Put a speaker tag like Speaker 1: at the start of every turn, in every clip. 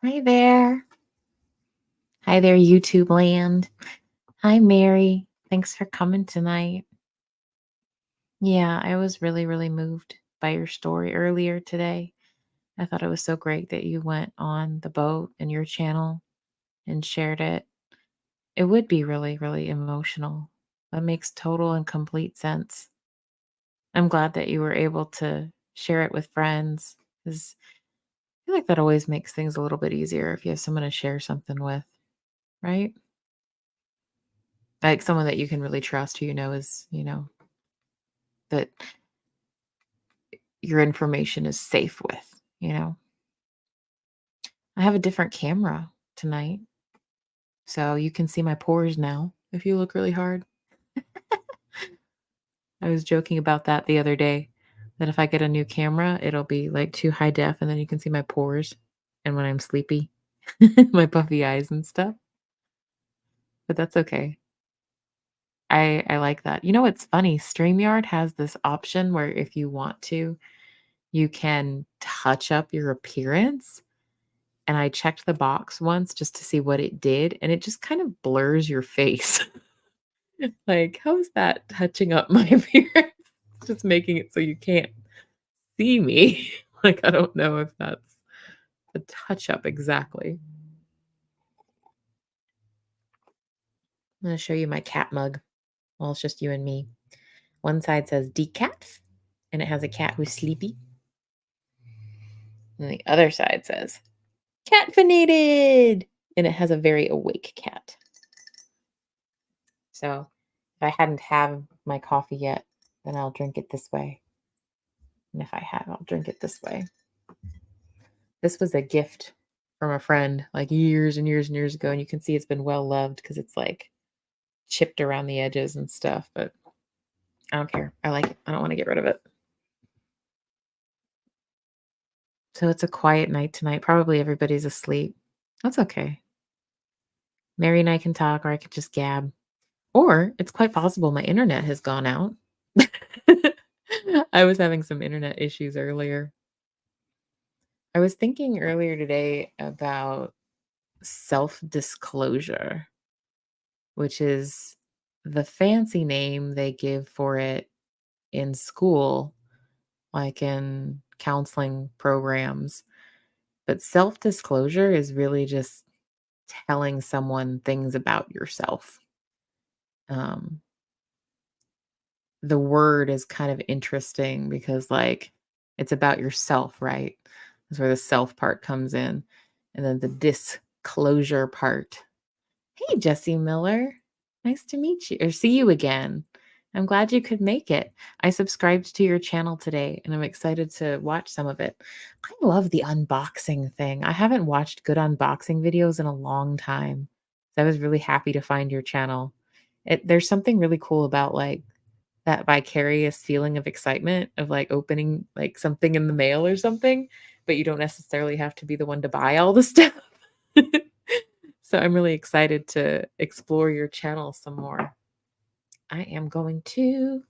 Speaker 1: Hi there. Hi there, YouTube land. Hi, Mary. Thanks for coming tonight. Yeah, I was really, really moved by your story earlier today. I thought it was so great that you went on the boat in your channel and shared it. It would be really, really emotional. That makes total and complete sense. I'm glad that you were able to share it with friends because I feel like that always makes things a little bit easier if you have someone to share something with, right? Like someone that you can really trust who you know is, that your information is safe with. I have a different camera tonight, so you can see my pores now if you look really hard. I was joking about that the other day, that if I get a new camera, it'll be like too high def and then you can see my pores and when I'm sleepy, my puffy eyes and stuff, but that's okay. I like that. You know what's funny? StreamYard has this option where if you want to, you can touch up your appearance. And I checked the box once just to see what it did, and it just kind of blurs your face. Like, how is that touching up my appearance? Just making it so you can't see me. Like, I don't know if that's a touch up exactly. I'm gonna show you my cat mug. Well, it's just you and me. One side says decaf, and it has a cat who's sleepy. And the other side says catfinated, and it has a very awake cat. So if I hadn't had my coffee yet, then I'll drink it this way. And if I have, I'll drink it this way. This was a gift from a friend like years and years and years ago. And you can see it's been well loved because it's like chipped around the edges and stuff. But I don't care. I like it. I don't want to get rid of it. So it's a quiet night tonight. Probably everybody's asleep. That's okay. Mary and I can talk, or I could just gab. Or it's quite possible my internet has gone out. I was having some internet issues earlier. I was thinking earlier today about self disclosure, which is the fancy name they give for it in school, like in counseling programs. But self disclosure is really just telling someone things about yourself. Um, the word is kind of interesting because, like, it's about yourself, right? That's where the self part comes in. And then the disclosure part. Hey, Jesse Miller. Nice to meet you or see you again. I'm glad you could make it. I subscribed to your channel today and I'm excited to watch some of it. I love the unboxing thing. I haven't watched good unboxing videos in a long time. So I was really happy to find your channel. There's something really cool about like that vicarious feeling of excitement of like opening like something in the mail or something, but you don't necessarily have to be the one to buy all the stuff. So I'm really excited to explore your channel some more. I am going to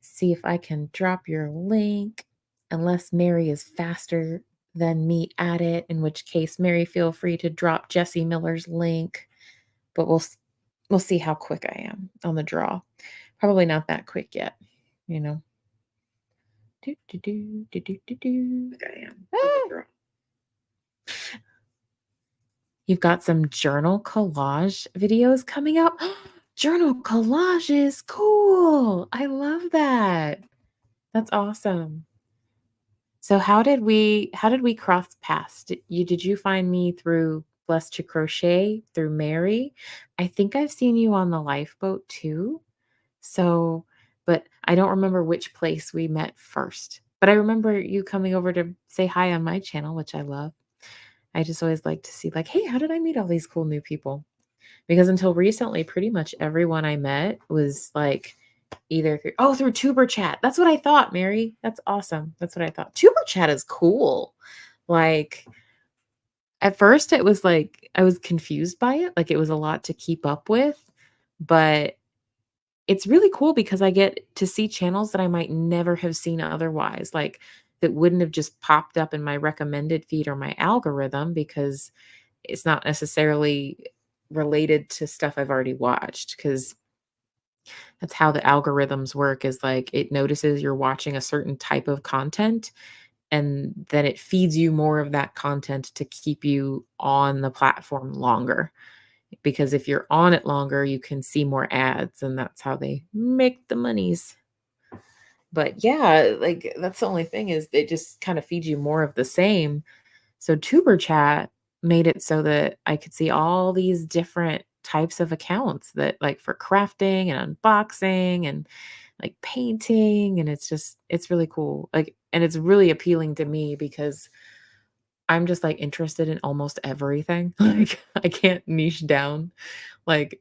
Speaker 1: see if I can drop your link, unless Mary is faster than me at it, in which case, Mary, feel free to drop Jesse Miller's link. But we'll see how quick I am on the draw. Probably not that quick yet, you know. Do, do, do, do, do, do, do. I am on the draw. You've got some journal collage videos coming up. Journal collages, cool. I love that. That's awesome. So how did we cross paths? Did you find me through Blessed to Crochet through Mary? I think I've seen you on the lifeboat too. So, but I don't remember which place we met first. But I remember you coming over to say hi on my channel, which I love. I just always like to see like, hey, how did I meet all these cool new people? Because until recently, pretty much everyone I met was like either through Tuber Chat. That's what I thought, Mary. That's awesome. That's what I thought. Tuber Chat is cool. Like at first it was like I was confused by it. Like it was a lot to keep up with, but it's really cool because I get to see channels that I might never have seen otherwise. Like that wouldn't have just popped up in my recommended feed or my algorithm because it's not necessarily related to stuff I've already watched, because that's how the algorithms work, is like it notices you're watching a certain type of content, and then it feeds you more of that content to keep you on the platform longer. Because if you're on it longer, you can see more ads, and that's how they make the monies. But yeah, like that's the only thing, is it just kind of feeds you more of the same. So Tuber Chat made it so that I could see all these different types of accounts, that like for crafting and unboxing and like painting, and it's really cool. Like, and it's really appealing to me because I'm just like interested in almost everything. Like I can't niche down. Like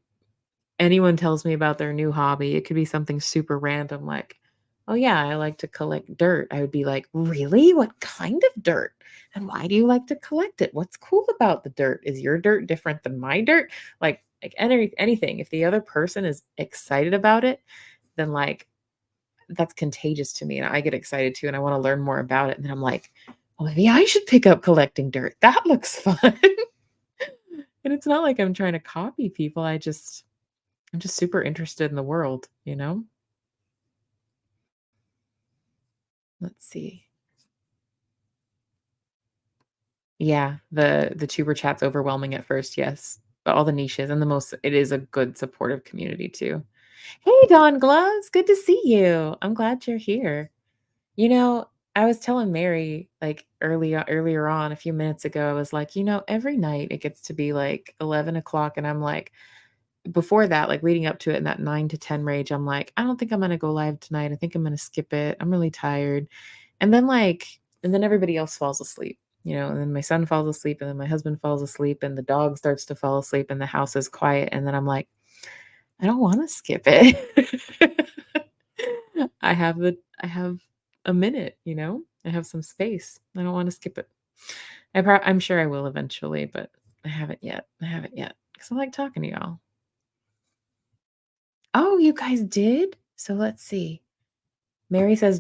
Speaker 1: anyone tells me about their new hobby, it could be something super random like, "Oh yeah, I like to collect dirt." I would be like, "Really? What kind of dirt? And why do you like to collect it? What's cool about the dirt? Is your dirt different than my dirt?" Like anything. If the other person is excited about it, then like that's contagious to me, and I get excited too, and I want to learn more about it. And then I'm like, "Well, maybe I should pick up collecting dirt. That looks fun." And it's not like I'm trying to copy people. I'm just super interested in the world, you know? Let's see. Yeah, the tuber chat's overwhelming at first, yes, but all the niches and it is a good supportive community too. Hey, Dawn Gloves, good to see you. I'm glad you're here. You know, I was telling Mary like earlier on a few minutes ago, I was like, every night it gets to be like 11 o'clock, and I'm like, before that, like leading up to it in that 9 to 10 range, I'm like, I don't think I'm gonna go live tonight. I think I'm gonna skip it. I'm really tired. And then everybody else falls asleep, and then my son falls asleep, and then my husband falls asleep, and the dog starts to fall asleep, and the house is quiet. And then I'm like, I don't want to skip it. I have a minute, I have some space. I don't want to skip it. I'm sure I will eventually, but I haven't yet. I haven't yet because I like talking to y'all. Oh, you guys did? So let's see. Mary says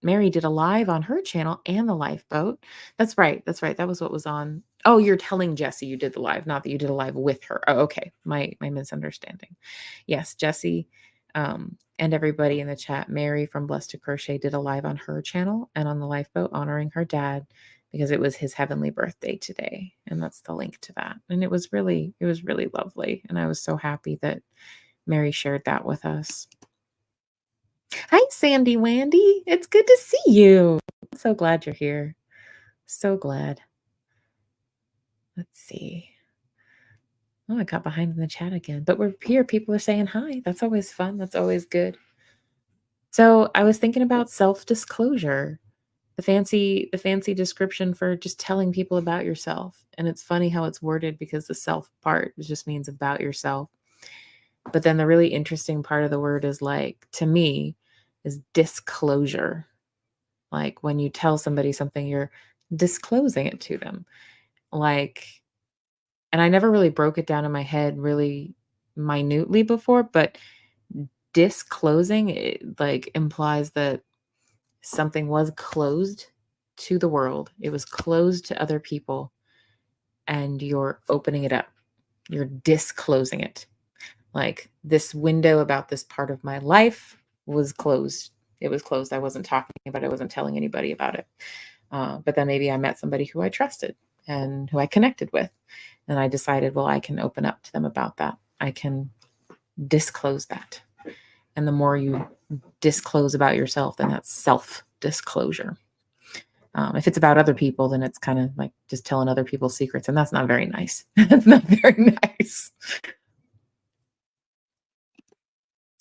Speaker 1: Mary did a live on her channel and the lifeboat. That's right. That's right. That was what was on. Oh, you're telling Jessie you did the live, not that you did a live with her. Oh, okay. My misunderstanding. Yes, Jessie, and everybody in the chat. Mary from Blessed to Crochet did a live on her channel and on the lifeboat, honoring her dad because it was his heavenly birthday today. And that's the link to that. And it was really lovely. And I was so happy that Mary shared that with us. Hi, Sandy Wandy. It's good to see you. I'm so glad you're here. So glad. Let's see. Oh, I got behind in the chat again, but we're here. People are saying hi. That's always fun. That's always good. So I was thinking about self-disclosure, the fancy description for just telling people about yourself. And it's funny how it's worded because the self part just means about yourself. But then the really interesting part of the word is like, to me, is disclosure. Like when you tell somebody something, you're disclosing it to them. Like, and I never really broke it down in my head really minutely before, but disclosing it like implies that something was closed to the world. It was closed to other people, and you're opening it up. You're disclosing it. Like this window about this part of my life was closed. It was closed. I wasn't talking about it. I wasn't telling anybody about it. But then maybe I met somebody who I trusted and who I connected with. And I decided, well, I can open up to them about that. I can disclose that. And the more you disclose about yourself, then that's self disclosure. If it's about other people, then it's kind of like just telling other people's secrets. And that's not very nice. That's not very nice.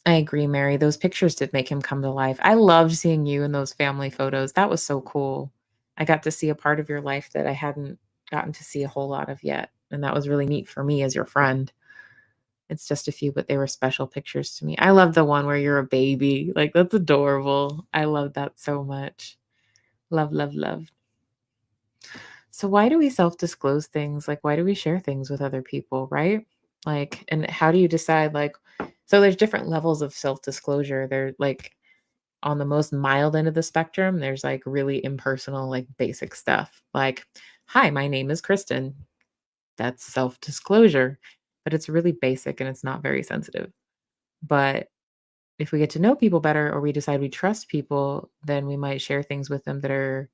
Speaker 1: I agree, Mary. Those pictures did make him come to life. I loved seeing you in those family photos. That was so cool. I got to see a part of your life that I hadn't gotten to see a whole lot of yet. And that was really neat for me as your friend. It's just a few, but they were special pictures to me. I love the one where you're a baby. Like, that's adorable. I love that so much. Love, love, love. So, why do we self disclose things? Like, why do we share things with other people, right? Like, and how do you decide, like, so there's different levels of self disclosure. They're like, on the most mild end of the spectrum, there's like really impersonal, like basic stuff. Like, Hi, my name is Kristen. That's self disclosure, but it's really basic and it's not very sensitive. But if we get to know people better or we decide we trust people, then we might share things with them that are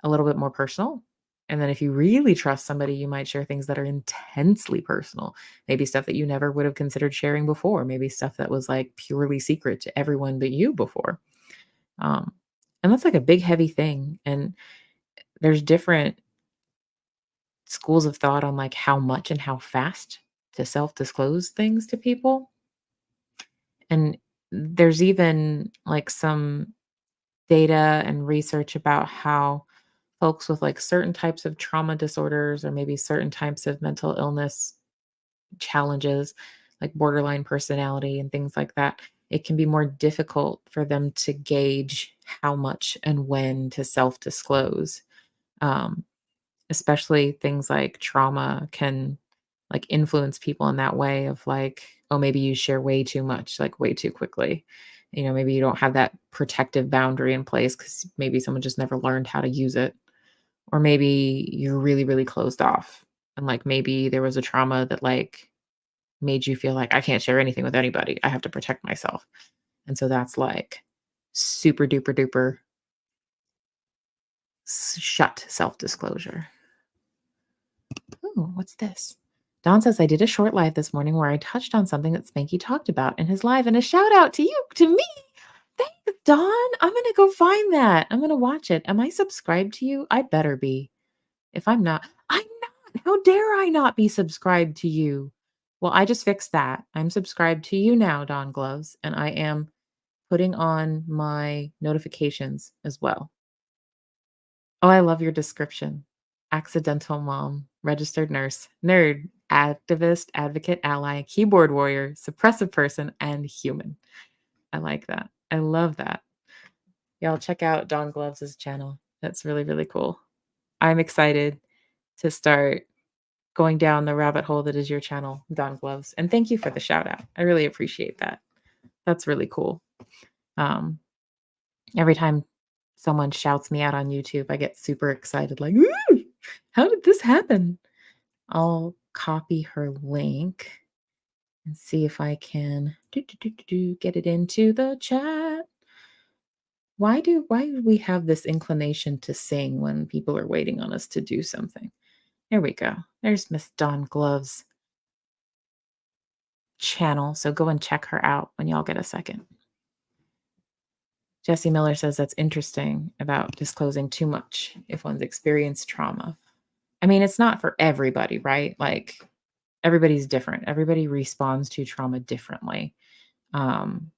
Speaker 1: a little bit more personal. And then if you really trust somebody, you might share things that are intensely personal. Maybe stuff that you never would have considered sharing before. Maybe stuff that was like purely secret to everyone but you before. Um, and that's like a big, heavy thing. And there's different schools of thought on like how much and how fast to self disclose things to people. And there's even like some data and research about how folks with like certain types of trauma disorders or maybe certain types of mental illness challenges, like borderline personality and things like that, it can be more difficult for them to gauge how much and when to self disclose. Um, Especially things like trauma can like influence people in that way of like, oh, maybe you share way too much, like way too quickly. Maybe you don't have that protective boundary in place because maybe someone just never learned how to use it. Or maybe you're really, really closed off. And like maybe there was a trauma that like made you feel like I can't share anything with anybody. I have to protect myself. And so that's like super duper duper shut self disclosure. Ooh, what's this? Don says, I did a short live this morning where I touched on something that Spanky talked about in his live, and a shout out to you, to me. Thanks, Don. I'm going to go find that. I'm going to watch it. Am I subscribed to you? I better be. If I'm not, I'm not. How dare I not be subscribed to you? Well, I just fixed that. I'm subscribed to you now, Don Gloves, and I am putting on my notifications as well. Oh, I love your description. Accidental mom, registered nurse, nerd, activist, advocate, ally, keyboard warrior, suppressive person, and human. I like that. I love that. Y'all check out Don Gloves' channel. That's really, really cool. I'm excited to start going down the rabbit hole that is your channel, Don Gloves. And thank you for the shout out. I really appreciate that. That's really cool. Um, every time someone shouts me out on YouTube, I get super excited, like, ooh, how did this happen? I'll copy her link and see if I can get it into the chat. Why do we have this inclination to sing when people are waiting on us to do something? There we go. There's Miss Dawn Gloves channel. So go and check her out when y'all get a second. Jesse Miller says that's interesting about disclosing too much if one's experienced trauma. I mean, it's not for everybody, right? Like everybody's different. Everybody responds to trauma differently. Um,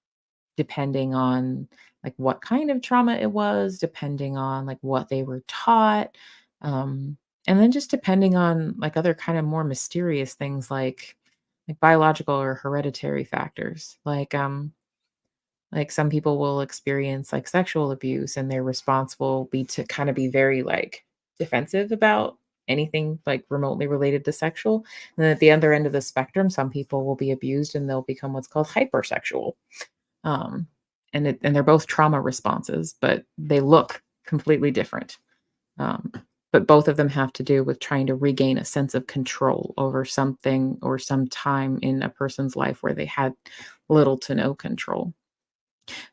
Speaker 1: Depending on like what kind of trauma it was, depending on like what they were taught, um, and then just depending on like other kind of more mysterious things like biological or hereditary factors. Like some people will experience like sexual abuse and their response will be to kind of be very like defensive about anything like remotely related to sexual. And then at the other end of the spectrum, some people will be abused and they'll become what's called hypersexual. Um, and they're both trauma responses, but they look completely different. Um, but both of them have to do with trying to regain a sense of control over something or some time in a person's life where they had little to no control.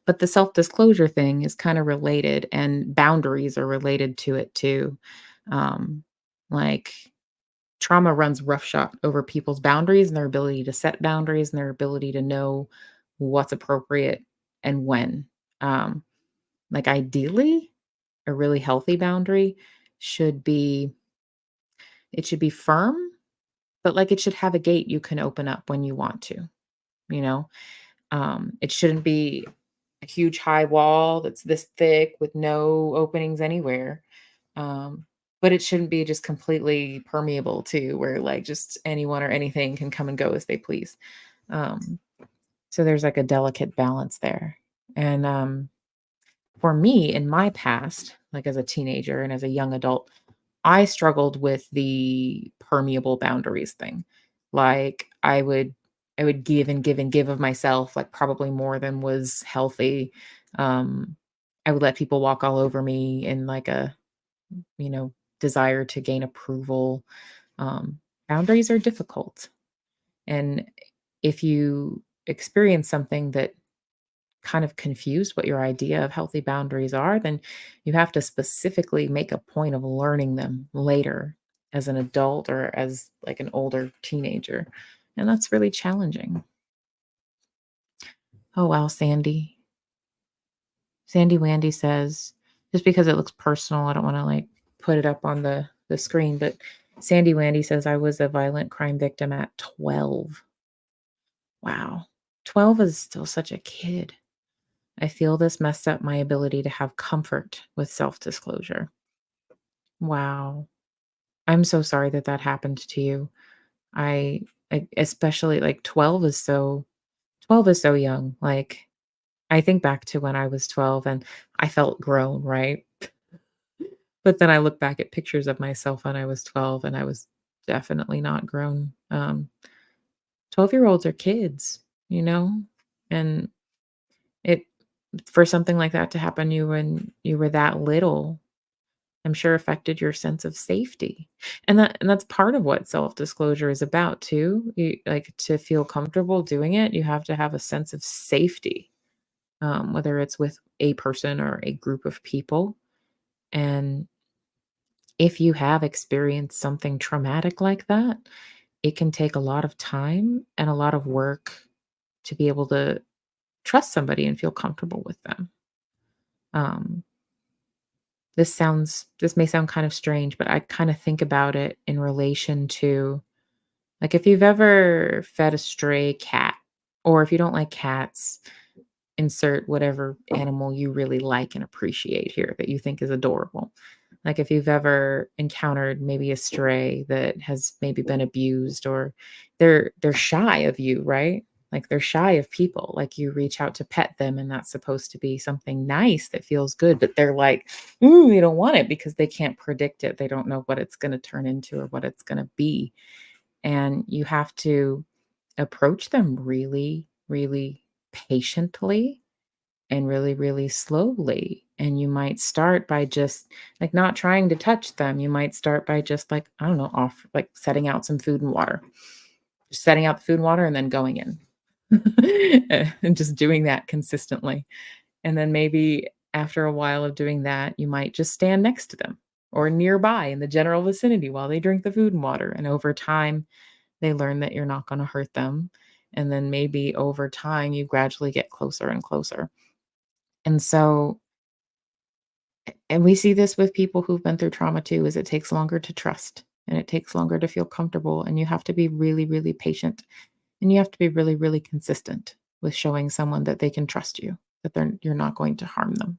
Speaker 1: But the self-disclosure thing is kind of related, and boundaries are related to it too. Um, like trauma runs roughshod over people's boundaries and their ability to set boundaries and their ability to know what's appropriate and when. Um, like ideally, a really healthy boundary should be it should be firm, but like it should have a gate you can open up when you want to, you know? It shouldn't be a huge high wall that's this thick with no openings anywhere. Um, but it shouldn't be just completely permeable too, where like just anyone or anything can come and go as they please. Um, so there's like a delicate balance there. And for me, in my past, like as a teenager and as a young adult, I struggled with the permeable boundaries thing. Like I would give and give and give of myself, like probably more than was healthy. Um, I would let people walk all over me in like a, you know, desire to gain approval. Um, Boundaries are difficult. And if you experience something that kind of confused what your idea of healthy boundaries are, then you have to specifically make a point of learning them later as an adult or as like an older teenager. And that's really challenging. Oh, wow, Sandy. Sandy Wandy says, just because it looks personal, I don't want to like put it up on the screen, but Sandy Wandy says I was a violent crime victim at 12. Wow. 12 is still such a kid. I feel this messed up my ability to have comfort with self-disclosure. Wow. I'm so sorry that that happened to you. I especially like 12 is so young. Like I think back to when I was 12 and I felt grown, right? But then I look back at pictures of myself when I was 12 and I was definitely not grown. 12-year-olds are kids, you know? And it for something like that to happen to you when you were that little, I'm sure affected your sense of safety. And that's part of what self-disclosure is about too. Like to feel comfortable doing it, you have to have a sense of safety, whether it's with a person or a group of people. And if you have experienced something traumatic like that, it can take a lot of time and a lot of work to be able to trust somebody and feel comfortable with them. Um, this may sound kind of strange, but I kind of think about it in relation to like if you've ever fed a stray cat, or if you don't like cats, insert whatever animal you really like and appreciate here that you think is adorable. Like if you've ever encountered maybe a stray that has maybe been abused or they're shy of you, right? Like they're shy of people. Like you reach out to pet them and that's supposed to be something nice that feels good, but they're like, "Ooh, they don't want it because they can't predict it. They don't know what it's going to turn into or what it's going to be." And you have to approach them really, really patiently and really, really slowly. And you might start by just like not trying to touch them. You might start by just like, I don't know, off like setting out some food and water, just setting out the food and water and then going in and just doing that consistently. And then maybe after a while of doing that, you might just stand next to them or nearby in the general vicinity while they drink the food and water. And over time, they learn that you're not going to hurt them. And then maybe over time, you gradually get closer and closer. And so and we see this with people who've been through trauma too, is it takes longer to trust and it takes longer to feel comfortable. And you have to be really, really patient and you have to be really, really consistent with showing someone that they can trust you, that you're not going to harm them,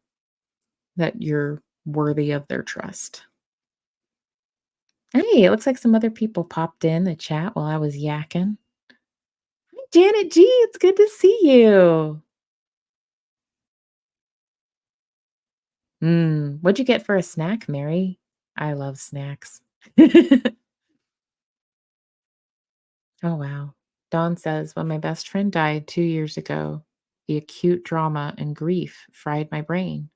Speaker 1: that you're worthy of their trust. Hey, it looks like some other people popped in the chat while I was yakking. Hi, Janet G, it's good to see you. What'd you get for a snack, Mary? I love snacks. Oh, wow. Dawn says, when my best friend died 2 years ago, the acute drama and grief fried my brain.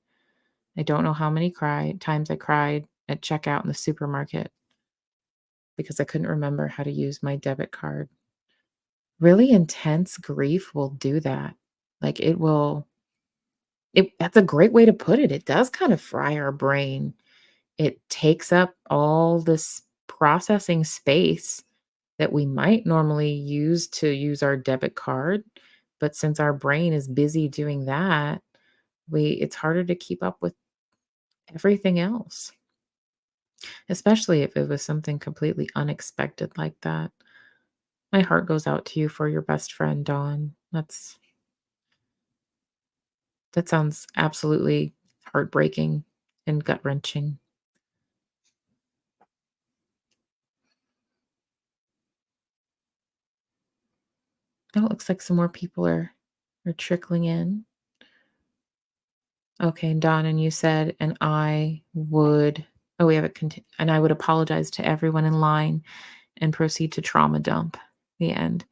Speaker 1: I don't know how many times I cried at checkout in the supermarket because I couldn't remember how to use my debit card. Really intense grief will do that. Like that's a great way to put it. It does kind of fry our brain. It takes up all this processing space that we might normally use to use our debit card, but since our brain is busy doing that, we it's harder to keep up with everything else, especially if it was something completely unexpected like that. My heart goes out to you for your best friend, Dawn. That sounds absolutely heartbreaking and gut-wrenching. Oh, it looks like some more people are trickling in. Okay, and Dawn, and you said, and I would oh, we have it and I would apologize to everyone in line and proceed to trauma dump. The end.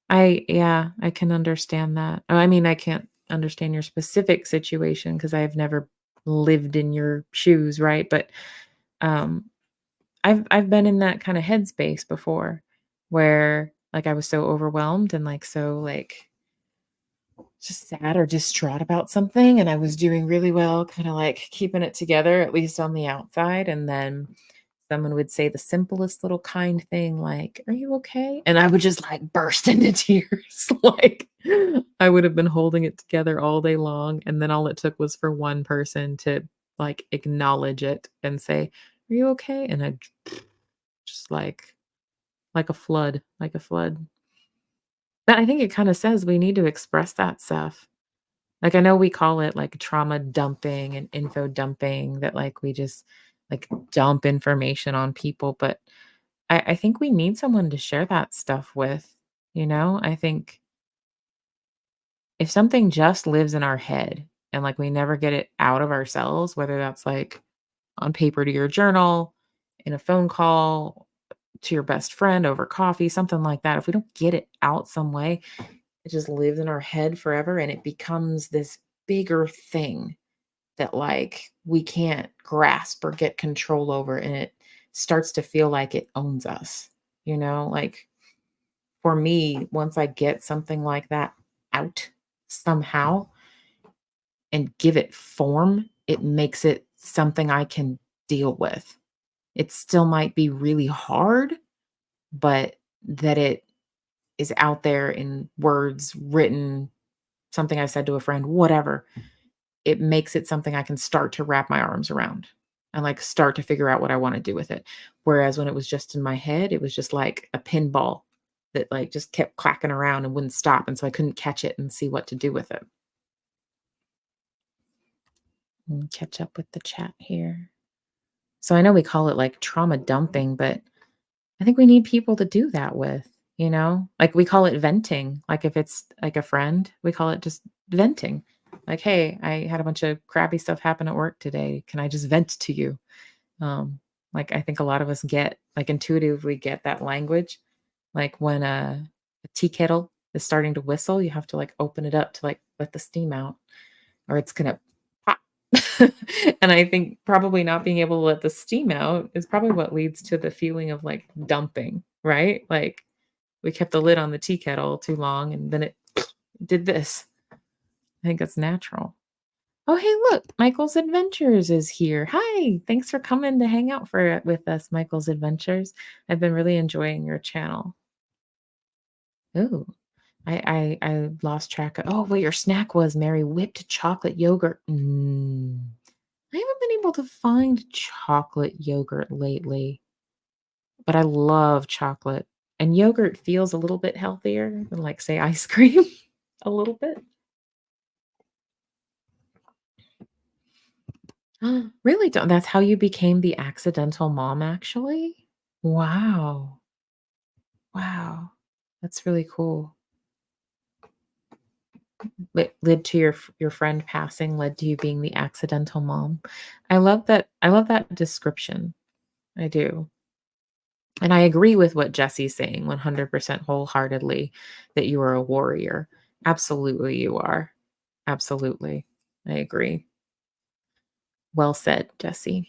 Speaker 1: Yeah, I can understand that. I mean, I can't understand your specific situation because I've never lived in your shoes, right? But, um, I've been in that kinda headspace before where, like, I was so overwhelmed and, like, so, like, just sad or distraught about something, and I was doing really well, kinda, like, keeping it together, at least on the outside, and then someone would say the simplest little kind thing like, "Are you okay?" And I would just, like, burst into tears, like, I would have been holding it together all day long, and then all it took was for one person to, like, acknowledge it and say, "Are you okay?" And I just like a flood, like a flood. But I think it kinda says we need to express that stuff. Like, I know we call it, like, trauma dumping and info dumping, that, like, we just, like, dump information on people, but I think we need someone to share that stuff with, you know? I think if something just lives in our head and, like, we never get it out of ourselves, whether that's, like, on paper to your journal, in a phone call, to your best friend over coffee, something like that, if we don't get it out some way, it just lives in our head forever, and it becomes this bigger thing that, like, we can't grasp or get control over, and it starts to feel like it owns us, you know? Like, for me, once I get something like that out somehow and give it form, it makes it something I can deal with. It still might be really hard, but that it is out there in words, written, something I said to a friend, whatever, it makes it something I can start to wrap my arms around and, like, start to figure out what I wanna do with it. Whereas when it was just in my head, it was just like a pinball that, like, just kept clacking around and wouldn't stop, and so I couldn't catch it and see what to do with it. Catch up with the chat here. So I know we call it, like, trauma dumping, but I think we need people to do that with, you know? Like, we call it venting. Like, if it's, like, a friend, we call it just venting. Like, "Hey, I had a bunch of crappy stuff happen at work today. Can I just vent to you?" Um, like, I think a lot of us get, like, intuitively get that language. Like, when a tea kettle is starting to whistle, you have to, like, open it up to, like, let the steam out, or it's gonna pop. And I think probably not being able to let the steam out is probably what leads to the feeling of, like, dumping, right? Like, we kept the lid on the tea kettle too long, and then it did this. I think that's natural. Oh, hey, look, Michael's Adventures is here. Hi, thanks for coming to hang out with us, Michael's Adventures. I've been really enjoying your channel. Ooh, I lost track of. Oh, what your snack was, Mary? Whipped chocolate yogurt. I haven't been able to find chocolate yogurt lately, but I love chocolate. And yogurt feels a little bit healthier than, like, say, ice cream, a little bit. Really? Don't That's how you became the accidental mom, actually? Wow. Wow. That's really cool. Led to your friend passing, led to you being the accidental mom. I love that description. I do. And I agree with what Jesse's saying 100% wholeheartedly, that you are a warrior. Absolutely, you are. Absolutely. I agree. Well said, Jesse.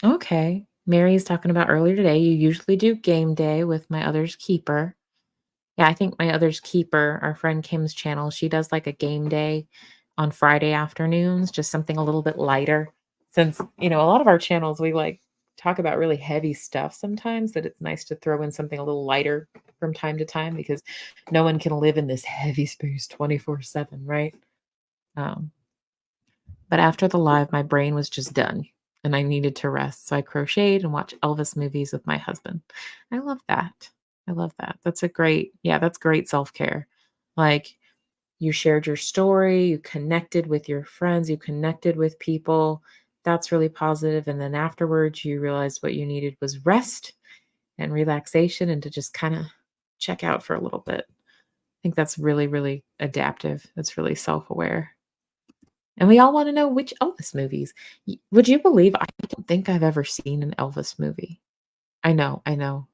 Speaker 1: Okay. Mary's talking about earlier today, you usually do game day with my other's keeper. Yeah, I think my other's keeper, our friend Kim's channel, she does like a game day on Friday afternoons, just something a little bit lighter. Since, a lot of our channels, we like talk about really heavy stuff sometimes, that it's nice to throw in something a little lighter from time to time because no one can live in this heavy space 24/7, right? Um, but after the live, my brain was just done and I needed to rest. So I crocheted and watched Elvis movies with my husband. I love that. I love that. That's great self care. Like, you shared your story, you connected with your friends, you connected with people. That's really positive. And then afterwards, you realized what you needed was rest and relaxation and to just kind of check out for a little bit. I think that's really, really adaptive. That's really self aware. And we all wanna know which Elvis movies. Would you believe I don't think I've ever seen an Elvis movie? I know, I know.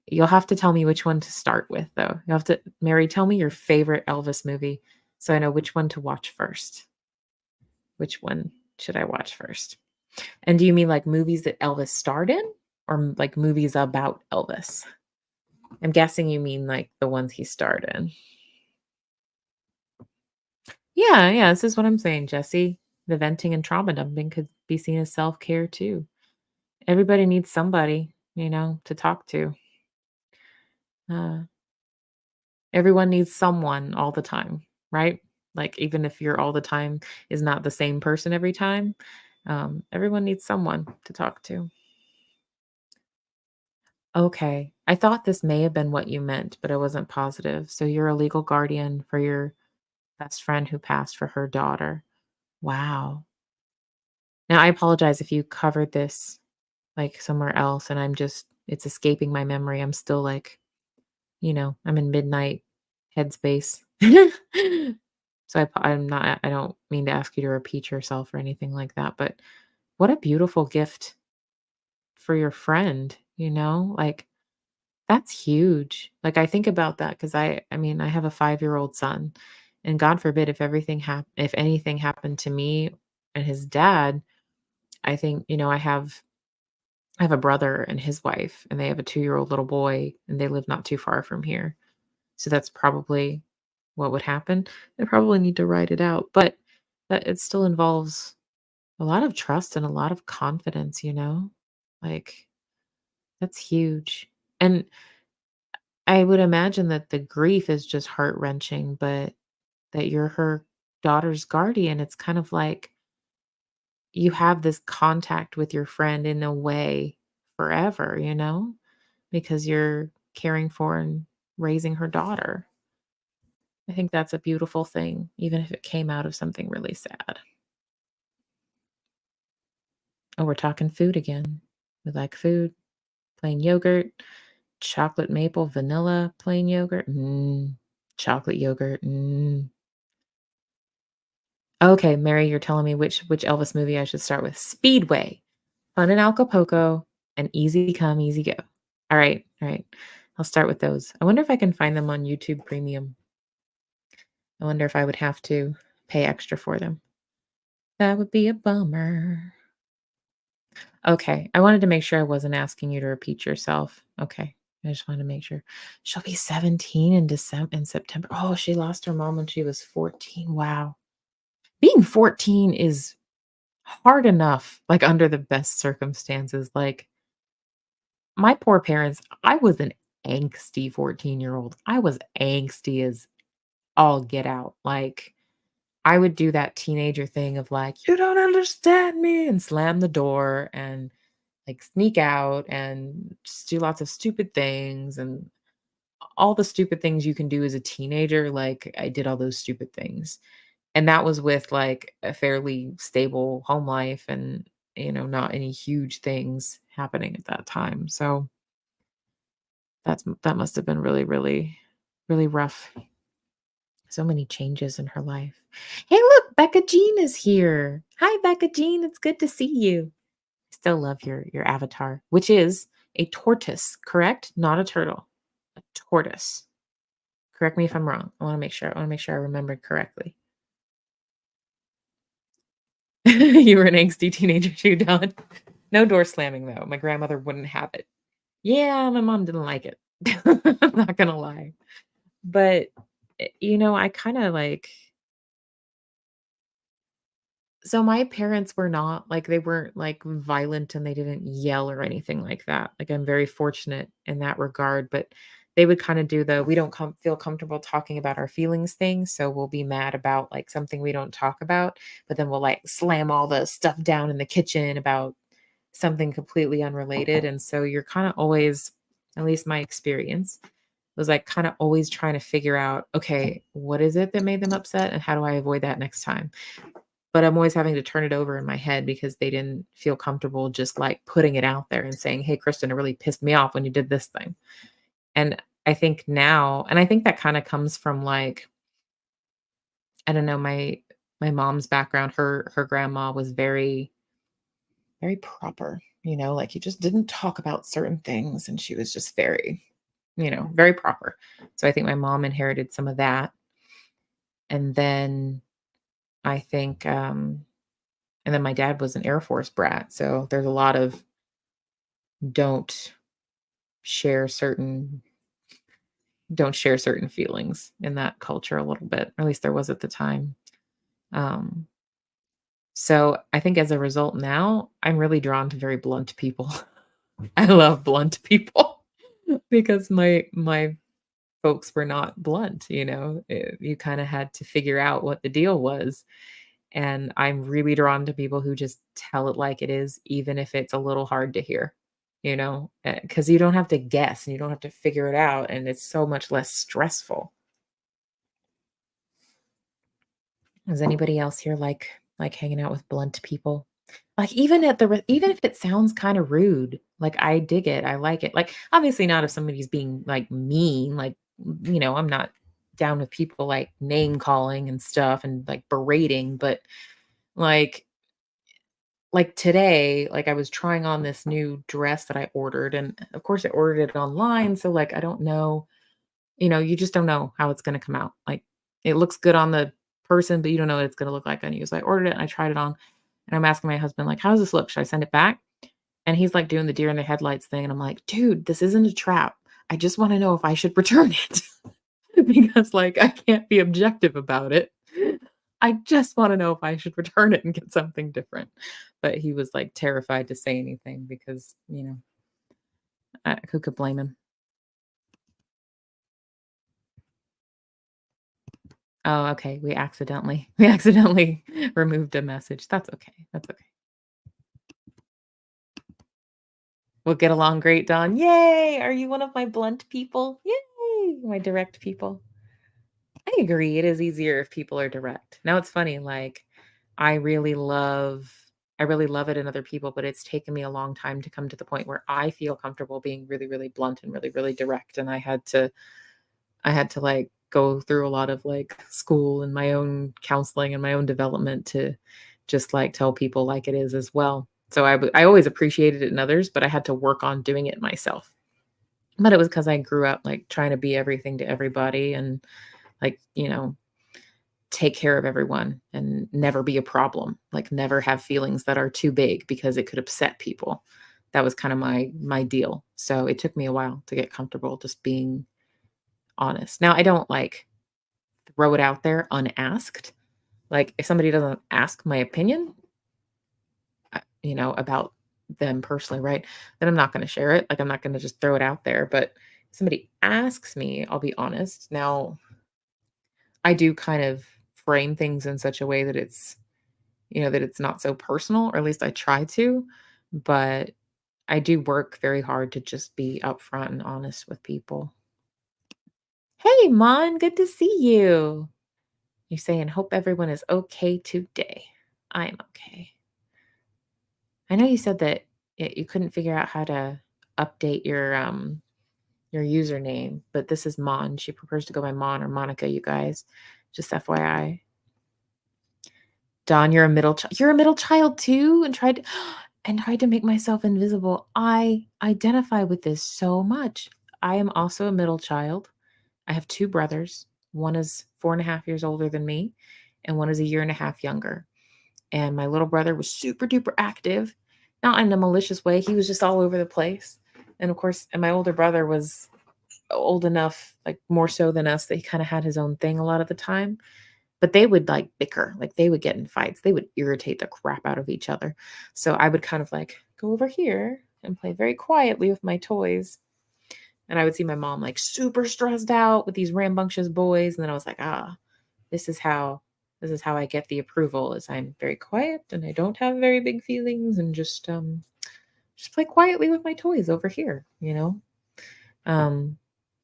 Speaker 1: You'll have to tell me which one to start with, though. You'll have to Mary, tell me your favorite Elvis movie so I know which one to watch first. which one should I watch first? And do you mean like movies that Elvis starred in or like movies about Elvis? I'm guessing you mean like the ones he starred in. Yeah, yeah, this is what I'm saying, Jesse. The venting and trauma dumping could be seen as self-care too. Everybody needs somebody, to talk to. Uh, Everyone needs someone all the time, right? Like even if you're all the time is not the same person every time, everyone needs someone to talk to. Okay. I thought this may have been what you meant, but I wasn't positive. So you're a legal guardian for your best friend who passed for her daughter. Wow. Now I apologize if you covered this like somewhere else and it's escaping my memory. I'm still like, I'm in midnight headspace. So I don't mean to ask you to repeat yourself or anything like that, but what a beautiful gift for your friend, Like that's huge. Like, I think about that because I mean, I have a 5-year-old son, and God forbid if anything happened to me and his dad, I think, I have a brother and his wife, and they have a 2-year-old little boy, and they live not too far from here. So that's probably what would happen. I probably need to write it out, but that it still involves a lot of trust and a lot of confidence. Like, that's huge. And I would imagine that the grief is just heart-wrenching, but that you're her daughter's guardian, it's kind of like you have this contact with your friend in a way forever, because you're caring for and raising her daughter. I think that's a beautiful thing, even if it came out of something really sad. Oh, we're talking food again. We like food, plain yogurt, chocolate maple vanilla plain yogurt. Chocolate yogurt. Okay, Mary, you're telling me which Elvis movie I should start with. Speedway, Fun in Acapulco, and Easy Come, Easy Go. All right, all right. I'll start with those. I wonder if I can find them on YouTube Premium. I wonder if I would have to pay extra for them. That would be a bummer. Okay, I wanted to make sure I wasn't asking you to repeat yourself. Okay, I just wanted to make sure. She'll be 17 in September. Oh, she lost her mom when she was 14. Wow. Being 14 is hard enough, like, under the best circumstances, like, my poor parents I was an angsty 14-year-old. I was angsty as all get out, like, I would do that teenager thing of, like, "You don't understand me," and slam the door and, like, sneak out and just do lots of stupid things and all the stupid things you can do as a teenager, like, I did all those stupid things. And that was with, like, a fairly stable home life and, not any huge things happening at that time. So that must have been really, really, really rough. So many changes in her life. Hey, look, Becca Jean is here. Hi, Becca Jean. It's good to see you. Still love your avatar, which is a tortoise, correct? Not a turtle. A tortoise. Correct me if I'm wrong. I want to make sure I remembered correctly. You were an angsty teenager too, Don. No door slamming though. My grandmother wouldn't have it. Yeah, my mom didn't like it. I'm not gonna lie. But I kind of like so my parents were not like they weren't like violent and they didn't yell or anything like that. Like I'm very fortunate in that regard, but they would kind of do the we don't feel comfortable talking about our feelings thing, so we'll be mad about like something we don't talk about, but then we'll like slam all the stuff down in the kitchen about something completely unrelated. And so you're kind of always, at least my experience, was like kind of always trying to figure out, okay, what is it that made them upset and how do I avoid that next time? But I'm always having to turn it over in my head because they didn't feel comfortable just like putting it out there and saying, hey, Kristen, it really pissed me off when you did this thing. And I think now, and I think that kind of comes from like, I don't know, my mom's background, her grandma was very very proper, like you just didn't talk about certain things and she was just very, very proper. So I think my mom inherited some of that. And then I think And then my dad was an Air Force brat, so there's a lot of don't share certain don't share certain feelings in that culture a little bit, or at least there was at the time. Um, so I think as a result now, I'm really drawn to very blunt people. I love blunt people because my folks were not blunt, you kind of had to figure out what the deal was. And I'm really drawn to people who just tell it like it is, even if it's a little hard to hear, because you don't have to guess and you don't have to figure it out. And it's so much less stressful. Is anybody else here like hanging out with blunt people? Like even if it sounds kind of rude, like I dig it. I like it. Like obviously not if somebody's being like mean, like I'm not down with people like name calling and stuff and like berating, but like today, like I was trying on this new dress that I ordered and of course I ordered it online, so like I don't know, you just don't know how it's going to come out. Like it looks good on the person, but you don't know what it's going to look like on you. So I ordered it and I tried it on and I'm asking my husband like, "How does this look? Should I send it back?" And he's like doing the deer in the headlights thing and I'm like, "Dude, this isn't a trap. I just want to know if I should return it." Because like I can't be objective about it. I just want to know if I should return it and get something different. But he was like terrified to say anything because, who could blame him? Oh, okay. We accidentally removed a message. That's okay. That's okay. We'll get along great, Don. Yay! Are you one of my blunt people? Yay! My direct people. I agree. It is easier if people are direct. Now it's funny, like I really love I really love it in other people, but it's taken me a long time to come to the point where I feel comfortable being really, really blunt and really, really direct. And I had to like go through a lot of like school and my own counseling and my own development to just like tell people like it is as well. So I always appreciated it in others, but I had to work on doing it myself. But it was because I grew up like trying to be everything to everybody and like, take care of everyone and never be a problem, like never have feelings that are too big because it could upset people. That was kind of my deal. So it took me a while to get comfortable just being honest. Now I don't like throw it out there unasked. Like if somebody doesn't ask my opinion, about them personally, right? Then I'm not going to share it. Like I'm not going to just throw it out there, but if somebody asks me, I'll be honest. Now, I do kind of frame things in such a way that it's not so personal, or at least I try to, but I do work very hard to just be upfront and honest with people. Hey, Mon, good to see you. You're saying, hope everyone is okay today. I'm okay. I know you said that you couldn't figure out how to update your username, but this is Mon. She prefers to go by Mon or Monica, you guys. Just FYI. Don, you're a middle child too and tried to make myself invisible. I identify with this so much. I am also a middle child. I have two brothers. One is 4.5 years older than me, and one is a year and a half younger. And my little brother was super duper active, not in a malicious way. He was just all over the place. And of course, and my older brother was old enough, like more so than us, that he kind of had his own thing a lot of the time. But they would like bicker, like they would get in fights. They would irritate the crap out of each other. So I would kind of like go over here and play very quietly with my toys. And I would see my mom like super stressed out with these rambunctious boys. And then I was like, this is how I get the approval is I'm very quiet and I don't have very big feelings and just play quietly with my toys over here. Um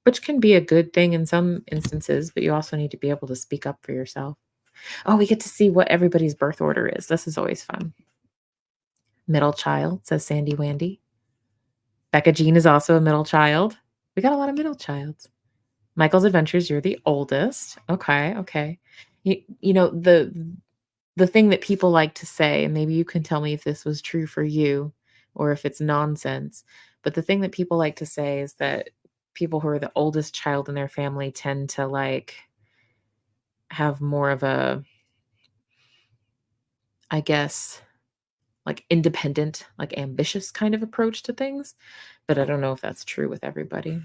Speaker 1: which can be a good thing in some instances, but you also need to be able to speak up for yourself. Oh, we get to see what everybody's birth order is. This is always fun. Middle child, says Sandy Wandy. Becca Jean is also a middle child. We got a lot of middle childs. Michael's Adventures, you're the oldest. Okay, okay. The thing that people like to say, and maybe you can tell me if this was true for you or if it's nonsense, but the thing that people like to say is that people who are the oldest child in their family tend to like have more of a, I guess, like independent, like ambitious kind of approach to things, but I don't know if that's true with everybody.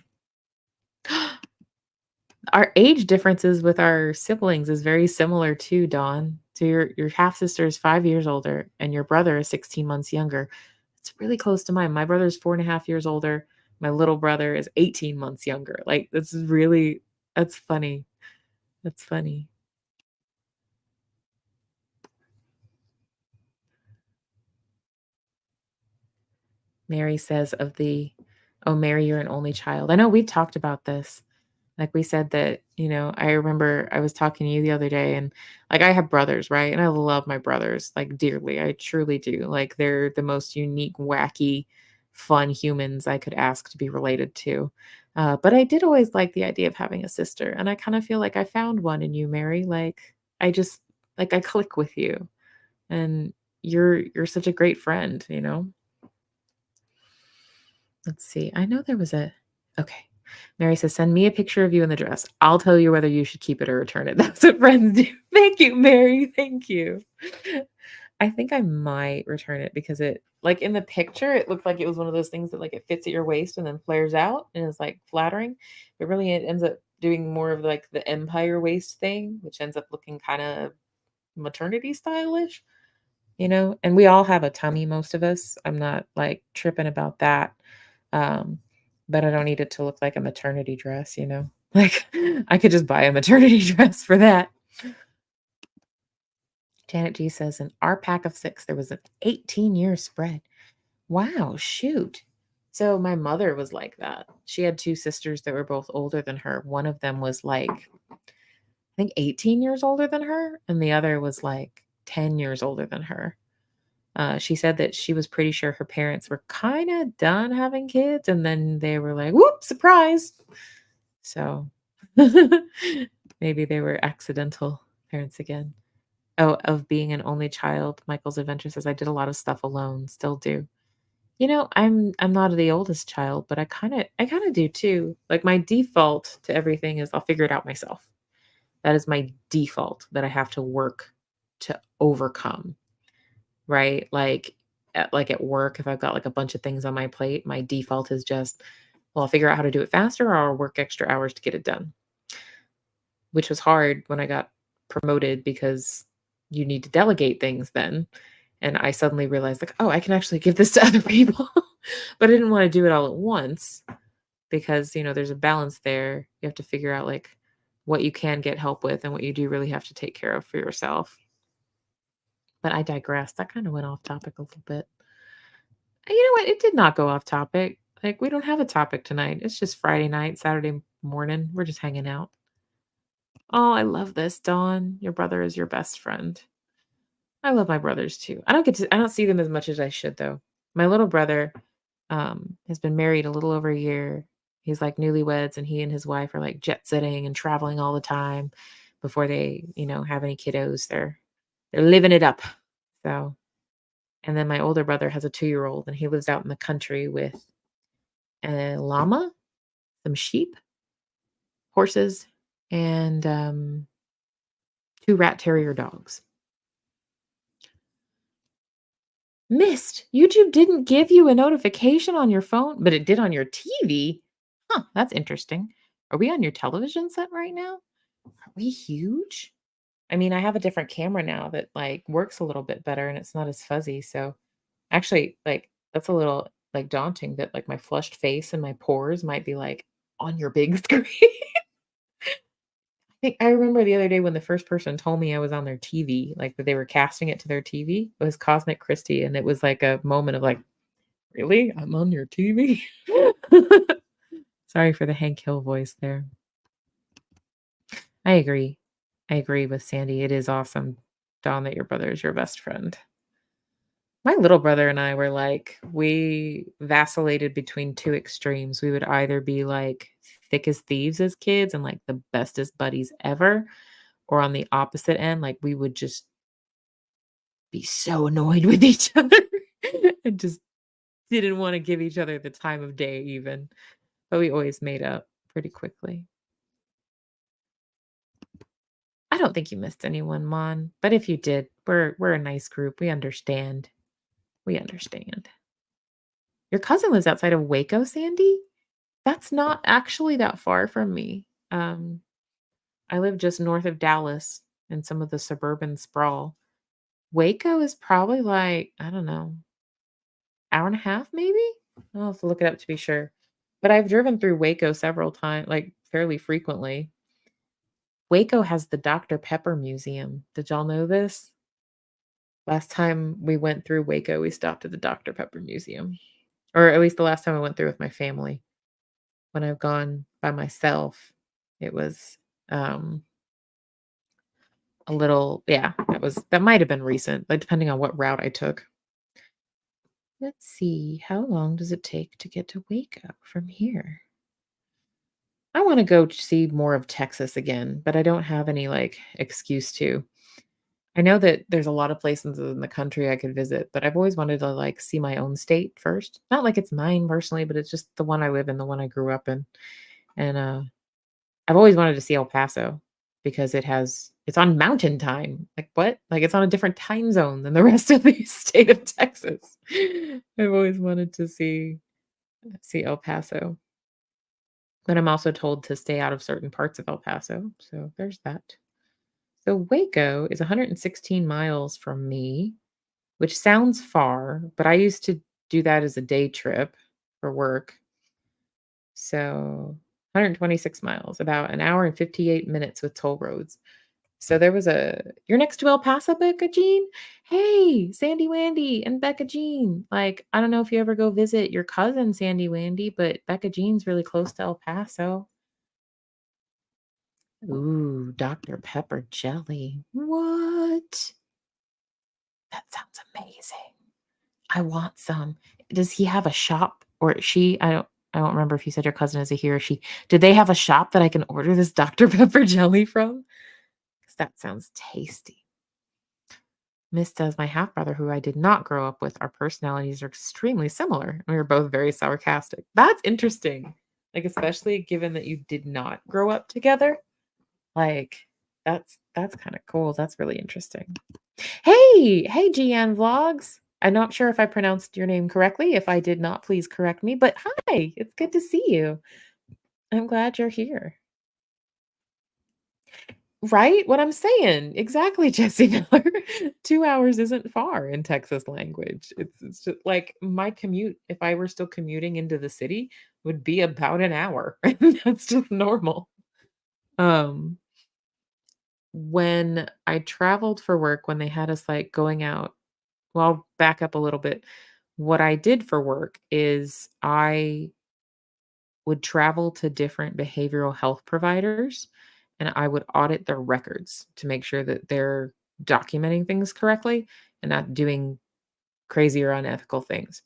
Speaker 1: Our age differences with our siblings is very similar too, Dawn. So your half sister is 5 years older, and your brother is 16 months younger. It's really close to mine. My brother's 4.5 years older. My little brother is 18 months younger. Like this is really that's funny. That's funny. Mary says of the, oh Mary, you're an only child. I know we've talked about this. Like we said that, I remember I was talking to you the other day and like I have brothers, right? And I love my brothers like dearly. I truly do. Like they're the most unique, wacky, fun humans I could ask to be related to. But I did always like the idea of having a sister. And I kind of feel like I found one in you, Mary. Like I just like I click with you. And you're such a great friend. Let's see. I know there was a okay. Mary says, "Send me a picture of you in the dress. I'll tell you whether you should keep it or return it." That's what friends do. Thank you, Mary. Thank you. I think I might return it because it like in the picture, it looked like it was one of those things that like it fits at your waist and then flares out and is like flattering. But really it ends up doing more of like the empire waist thing, which ends up looking kind of maternity stylish. And we all have a tummy, most of us. I'm not like tripping about that. Um, but I don't need it to look like a maternity dress. Like I could just buy a maternity dress for that. Janet G says in our pack of six, there was an 18-year spread. Wow, shoot. So my mother was like that. She had two sisters that were both older than her. One of them was like, I think 18 years older than her, and the other was like 10 years older than her. She said that she was pretty sure her parents were kind of done having kids, and then they were like, "Whoop, surprise!" So maybe they were accidental parents again. Oh, of being an only child, Michael's Adventure says I did a lot of stuff alone, still do. I'm not the oldest child, but I kind of do too. Like my default to everything is I'll figure it out myself. That is my default that I have to work to overcome. Right? Like at work, if I've got, like, a bunch of things on my plate, my default is just, well, I'll figure out how to do it faster or I'll work extra hours to get it done, which was hard when I got promoted because you need to delegate things then, and I suddenly realized, like, "Oh, I can actually give this to other people." But I didn't wanna do it all at once because, there's a balance there. You have to figure out, like, what you can get help with and what you do really have to take care of for yourself. But I digress. That kinda went off topic a little bit. You know what? It did not go off topic. Like, we don't have a topic tonight. It's just Friday night, Saturday morning. We're just hanging out. Oh, I love this, Dawn. Your brother is your best friend. I love my brothers too. I don't see them as much as I should though. My little brother has been married a little over a year. He's like newlyweds and he and his wife are like jet setting and traveling all the time before they have any kiddos. They're living it up. So, and then my older brother has a 2-year-old and he lives out in the country with a llama, some sheep, horses, and, 2 rat terrier dogs. Missed. YouTube didn't give you a notification on your phone, but it did on your TV? Huh, that's interesting. Are we on your television set right now? Are we huge? I mean, I have a different camera now that, like, works a little bit better and it's not as fuzzy, so actually, like, that's a little, like, daunting that, like, my flushed face and my pores might be, like, on your big screen. I remember the other day when the first person told me I was on their TV, like, that they were casting it to their TV. It was Cosmic Christie, and it was like a moment of like, "Really? I'm on your TV?" Sorry for the Hank Hill voice there. I agree. I agree with Sandy. It is awesome, Dawn, that your brother is your best friend. My little brother and I were like, we vacillated between 2 extremes. We would either be like thick as thieves as kids and like the bestest buddies ever, or on the opposite end, like we would just be so annoyed with each other and just didn't wanna give each other the time of day even, but we always made up pretty quickly. I don't think you missed anyone, Mon, but if you did, we're a nice group, we understand. We understand. Your cousin lives outside of Waco, Sandy? That's not actually that far from me. I live just north of Dallas in some of the suburban sprawl. Waco is probably like, I don't know, hour and a half maybe? I'll have to look it up to be sure. But I've driven through Waco several times, like fairly frequently. Waco has the Dr. Pepper Museum. Did y'all know this? Last time we went through Waco, we stopped at the Dr. Pepper Museum. Or at least the last time I went through with my family. When I've gone by myself, it was a little, yeah, that might have been recent, like depending on what route I took. Let's see, how long does it take to get to Waco from here? I want to go see more of Texas again, but I don't have any like excuse to. I know that there's a lot of places in the country I could visit, but I've always wanted to like see my own state first. Not like it's mine personally, but it's just the one I live in, the one I grew up in. And I've always wanted to see El Paso because it's on mountain time. Like what? Like it's on a different time zone than the rest of the state of Texas. I've always wanted to see El Paso. But I'm also told to stay out of certain parts of El Paso. So there's that. So Waco is 116 miles from me, which sounds far, but I used to do that as a day trip for work. So 126 miles, about an hour and 58 minutes with toll roads. So there was you're next to El Paso, Becca Jean? Hey, Sandy Wandy and Becca Jean. Like, I don't know if you ever go visit your cousin, Sandy Wandy, but Becca Jean's really close to El Paso. Ooh, Dr. Pepper jelly. What? That sounds amazing. I want some. Does he have a shop or she? I don't remember if you said your cousin is a he or she. Did they have a shop that I can order this Dr. Pepper jelly from? Because that sounds tasty. Miss does my half brother, who I did not grow up with, our personalities are extremely similar. We were both very sarcastic. That's interesting. Like, especially given that you did not grow up together. Like, that's kind of cool. That's really interesting. Hey, GN Vlogs. I'm not sure if I pronounced your name correctly. If I did not, please correct me. But hi, it's good to see you. I'm glad you're here. Right? What I'm saying. Exactly, Jesse Miller. 2 hours isn't far in Texas language. It's just like my commute, if I were still commuting into the city, would be about an hour. That's just normal. Um, when I traveled for work, when they had us like going out, well, I'll back up a little bit. What I did for work is I would travel to different behavioral health providers and I would audit their records to make sure that they're documenting things correctly and not doing crazy or unethical things.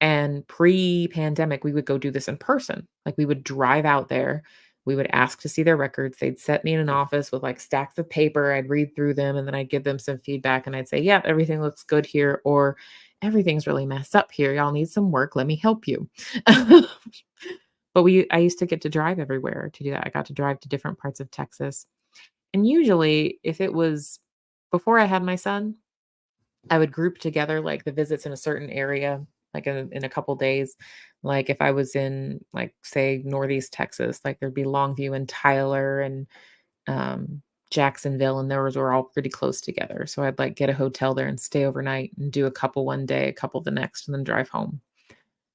Speaker 1: And pre-pandemic, we would go do this in person. Like, we would drive out there, we would ask to see their records, they'd set me in an office with, like, stacks of paper, I'd read through them, and then I'd give them some feedback, and I'd say, "Yep, everything looks good here," or, "Everything's really messed up here, y'all need some work, let me help you." But I used to get to drive everywhere to do that. I got to drive to different parts of Texas, and usually, if it was before I had my son, I would group together, like, the visits in a certain area, like, in a couple days. Like, if I was in, like, say, Northeast Texas, like, there'd be Longview and Tyler and, Jacksonville, and those were all pretty close together. So I'd, like, get a hotel there and stay overnight and do a couple one day, a couple the next, and then drive home.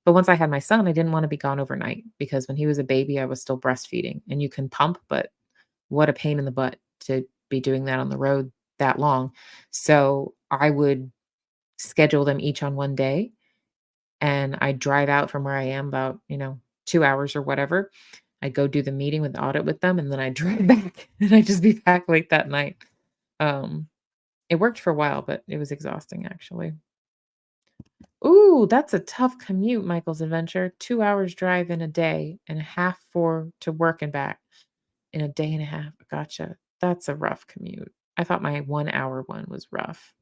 Speaker 1: But once I had my son, I didn't wanna be gone overnight because when he was a baby, I was still breastfeeding, and you can pump, but what a pain in the butt to be doing that on the road that long. So I would schedule them each on one day, and I drive out from where I am about, 2 hours or whatever. I go do the meeting with the audit with them, and then I drive back, and I just be back late that night. Um, it worked for a while, but it was exhausting, actually. Ooh, that's a tough commute, Michael's Adventure. 2 hours drive in a day and a half for to work and back in a day and a half. Gotcha. That's a rough commute. I thought my 1-hour one was rough.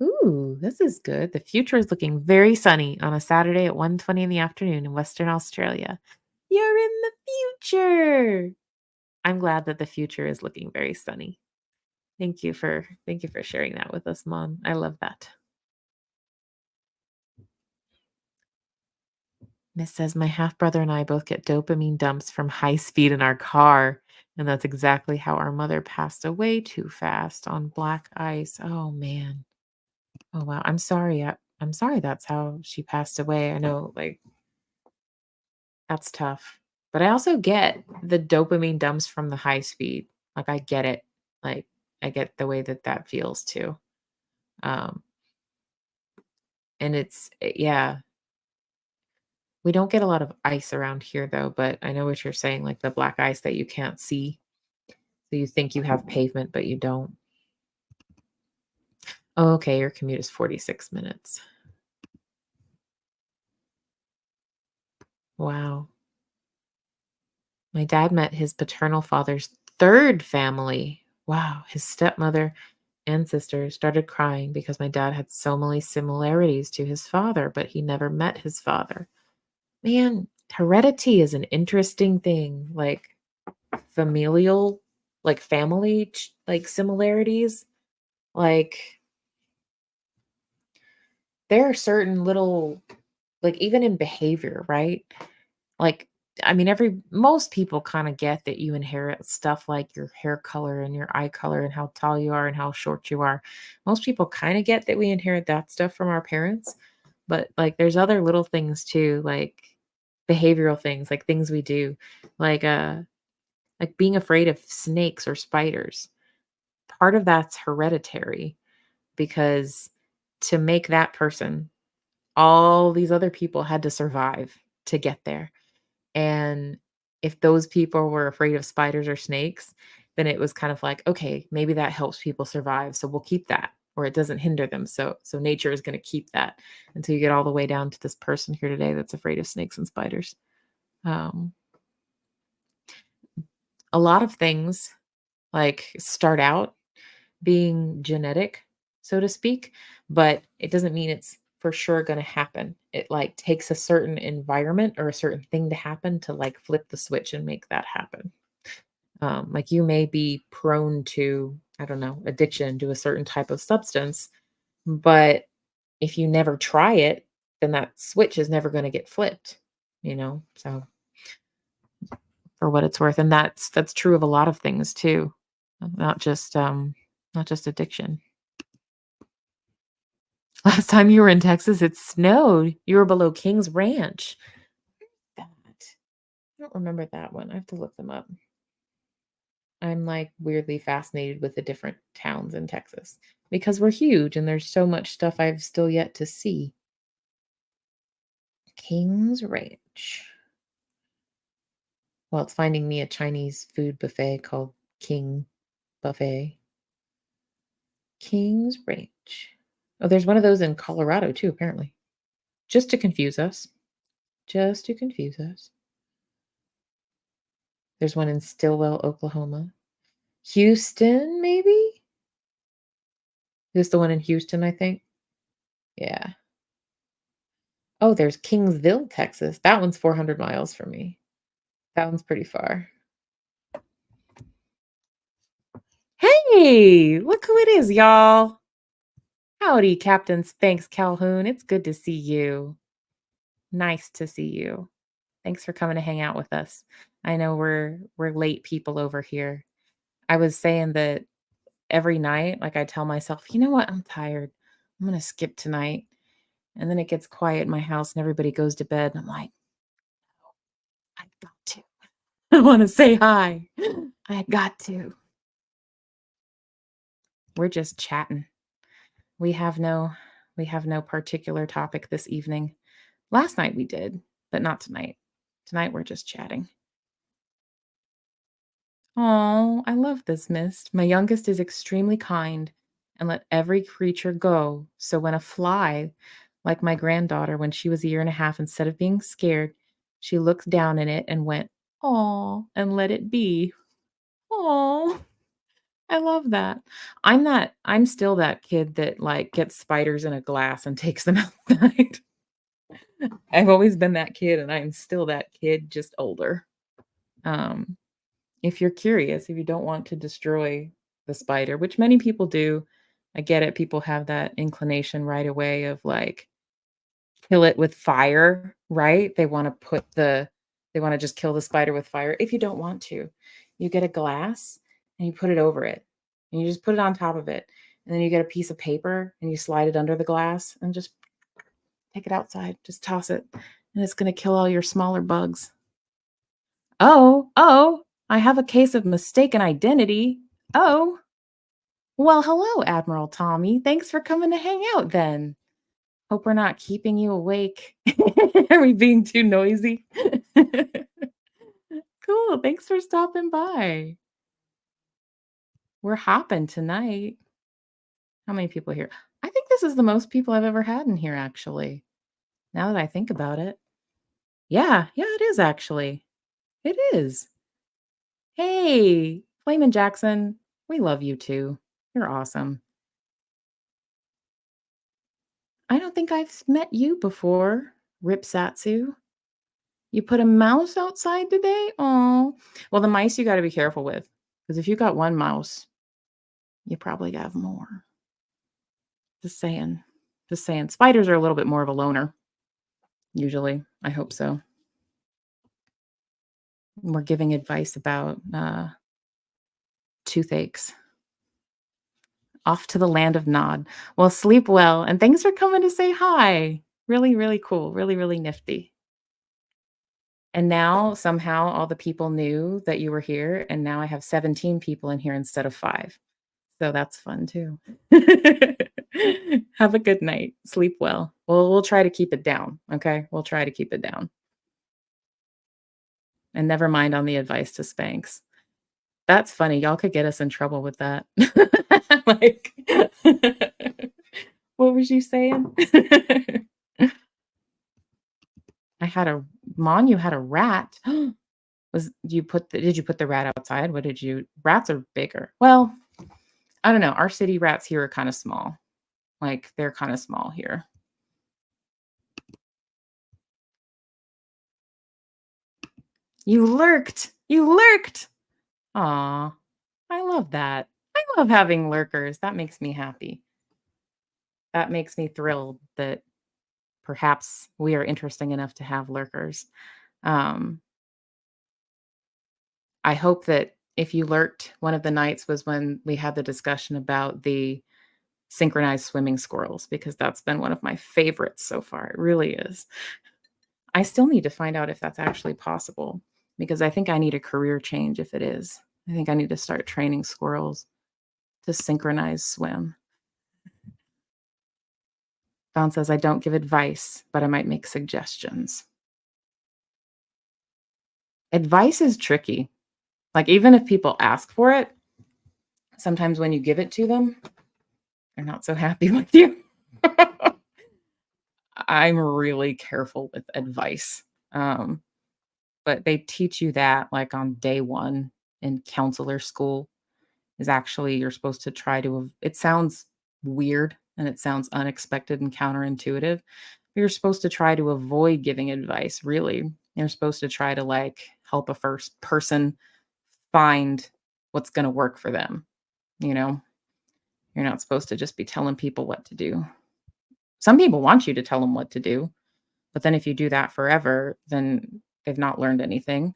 Speaker 1: Ooh, this is good. The future is looking very sunny on a Saturday at 1:20 in the afternoon in Western Australia. You're in the future. I'm glad that the future is looking very sunny. Thank you for sharing that with us, Mom. I love that. Miss says my half brother and I both get dopamine dumps from high speed in our car, and that's exactly how our mother passed away too fast on black ice. Oh man. Oh wow. I'm sorry that's how she passed away. I know, like, that's tough. But I also get the dopamine dumps from the high speed. Like, I get it. Like, I get the way that that feels too. Um, and yeah, we don't get a lot of ice around here though, but I know what you're saying, like the black ice that you can't see. So you think you have pavement, but you don't. Oh, okay, your commute is 46 minutes. Wow. My dad met his paternal father's third family. Wow. His stepmother and sister started crying because my dad had so many similarities to his father, but he never met his father. Man, heredity is an interesting thing. Like familial, like family, like similarities. Like there are certain little, like even in behavior, right? Like, I mean, most people kind of get that you inherit stuff like your hair color and your eye color and how tall you are and how short you are. Most people kind of get that we inherit that stuff from our parents. But like there's other little things too, like behavioral things, like things we do, like like being afraid of snakes or spiders. Part of that's hereditary because to make that person, all these other people had to survive to get there. And if those people were afraid of spiders or snakes, then it was kind of like, okay, maybe that helps people survive. So we'll keep that or it doesn't hinder them. So nature is going to keep that until you get all the way down to this person here today that's afraid of snakes and spiders. Um, a lot of things like start out being genetic, so to speak, but it doesn't mean it's for sure going to happen. It like takes a certain environment or a certain thing to happen to like flip the switch and make that happen. Like you may be prone to, I don't know, addiction to a certain type of substance, but if you never try it, then that switch is never going to get flipped, you know? So for what it's worth. And that's true of a lot of things too. Not just addiction. Last time you were in Texas, it snowed. You were below King's Ranch. That. I don't remember that one. I have to look them up. I'm like weirdly fascinated with the different towns in Texas because we're huge and there's so much stuff I've still yet to see. King's Ranch. Well, it's finding me a Chinese food buffet called King Buffet. King's Ranch. Oh, there's one of those in Colorado too, apparently. Just to confuse us. Just to confuse us. There's one in Stillwell, Oklahoma. Houston, maybe? This the one in Houston, I think? Yeah. Oh, there's Kingsville, Texas. That one's 400 miles from me. That one's pretty far. Hey, look who it is, y'all. Howdy, Captain Spanks Calhoun. It's good to see you. Nice to see you. Thanks for coming to hang out with us. I know we're late people over here. I was saying that every night, like I tell myself, you know what? I'm tired. I'm gonna skip tonight. And then it gets quiet in my house and everybody goes to bed. And I'm like, I got to. I want to say hi. I got to. We're just chatting. We have no we have no particular topic this evening. Last night we did, but not tonight. Tonight we're just chatting. Oh, I love this mist. My youngest is extremely kind and let every creature go. So when a fly, like my granddaughter when she was a year and a half, instead of being scared, she looked down in it and went, "Oh," and let it be. Oh, I love that. I'm still that kid that like gets spiders in a glass and takes them outside. I've always been that kid and I'm still that kid, just older. Um, if you're curious, if you don't want to destroy the spider, which many people do. I get it. People have that inclination right away of like kill it with fire, right? They wanna just kill the spider with fire. If you don't want to, you get a glass and you put it over it, and you just put it on top of it, and then you get a piece of paper and you slide it under the glass and just take it outside, just toss it, and it's gonna kill all your smaller bugs. "Oh, oh, I have a case of mistaken identity. Oh, well, hello, Admiral Tommy. Thanks for coming to hang out then." Hope we're not keeping you awake. Are we being too noisy? Cool, thanks for stopping by. We're hopping tonight. How many people here? I think this is the most people I've ever had in here, actually, now that I think about it. Yeah, yeah, it is actually. It is. Hey, Flamin' Jackson, we love you too. You're awesome. I don't think I've met you before, Ripsatsu. You put a mouse outside today? Oh, well, the mice you gotta be careful with, because if you got 1 mouse, you probably have more. Just saying. Just saying. Spiders are a little bit more of a loner, usually. I hope so. We're giving advice about, toothaches. Off to the land of Nod. Well, sleep well, and thanks for coming to say hi. Really, really cool. Really, really nifty. And now somehow all the people knew that you were here, and now I have 17 people in here instead of 5. So that's fun too. Have a good night. Sleep well. We'll try to keep it down, okay? We'll try to keep it down. And never mind on the advice to Spanx. That's funny. Y'all could get us in trouble with that. Like, what was you saying? I had a you had a rat. Did you put the rat outside? What did you Rats are bigger. Well, I don't know. Our city rats here are kind of small. Like, they're kind of small here. You lurked. You lurked. Aw, I love that. I love having lurkers. That makes me happy. That makes me thrilled that perhaps we are interesting enough to have lurkers. Um, I hope that if you lurked, one of the nights was when we had the discussion about the synchronized swimming squirrels, because that's been one of my favorites so far. It really is. I still need to find out if that's actually possible, because I think I need a career change if it is. I think I need to start training squirrels to synchronize swim. Don says, I don't give advice, but I might make suggestions. Advice is tricky. Like, even if people ask for it, sometimes when you give it to them, they're not so happy with you. I'm really careful with advice. Um, but they teach you that like on day 1 in counselor school is actually you're supposed to try to it sounds weird and it sounds unexpected and counterintuitive. But you're supposed to try to avoid giving advice, really. You're supposed to try to like help a first person find what's going to work for them, you know? You're not supposed to just be telling people what to do. Some people want you to tell them what to do, but then if you do that forever, then they've not learned anything,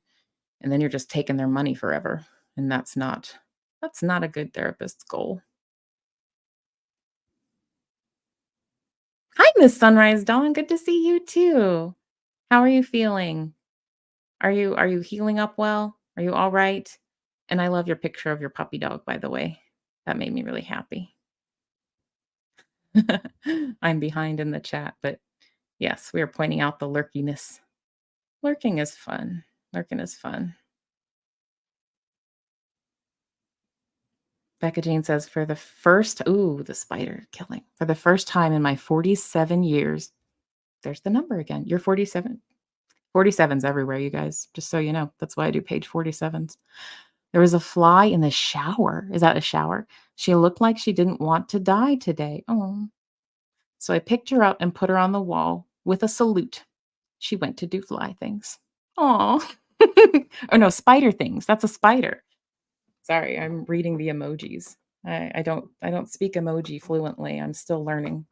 Speaker 1: and then you're just taking their money forever, and that's not a good therapist's goal. Hi, Miss Sunrise Dawn, good to see you too. How are you feeling? Are you healing up well? Are you all right? And I love your picture of your puppy dog, by the way. That made me really happy. I'm behind in the chat, but yes, we are pointing out the lurkiness. Lurking is fun. Lurking is fun. Becca Jean says, for the first, ooh, the spider killing. For the first time in my 47 years, there's the number again. You're 47. 47's everywhere, you guys, just so you know. That's why I do page 47s. There was a fly in the shower. Is that a shower? She looked like she didn't want to die today. Oh. So I picked her up and put her on the wall with a salute. She went to do fly things. Aw. Oh no, spider things. That's a spider. Sorry, I'm reading the emojis. I don't speak emoji fluently. I'm still learning.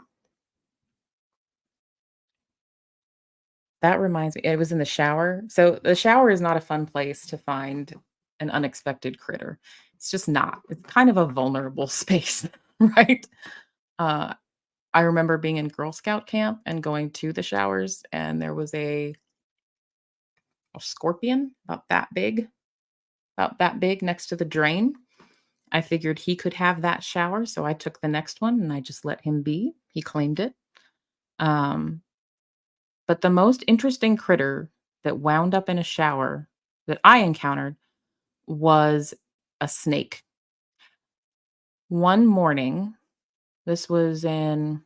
Speaker 1: That reminds me, it was in the shower. So the shower is not a fun place to find an unexpected critter. It's just not. It's kind of a vulnerable space, right? Uh, I remember being in Girl Scout camp and going to the showers, and there was a scorpion about that big next to the drain. I figured he could have that shower, so I took the next one and I just let him be. He claimed it. Um, but the most interesting critter that wound up in a shower that I encountered was a snake. One morning, this was in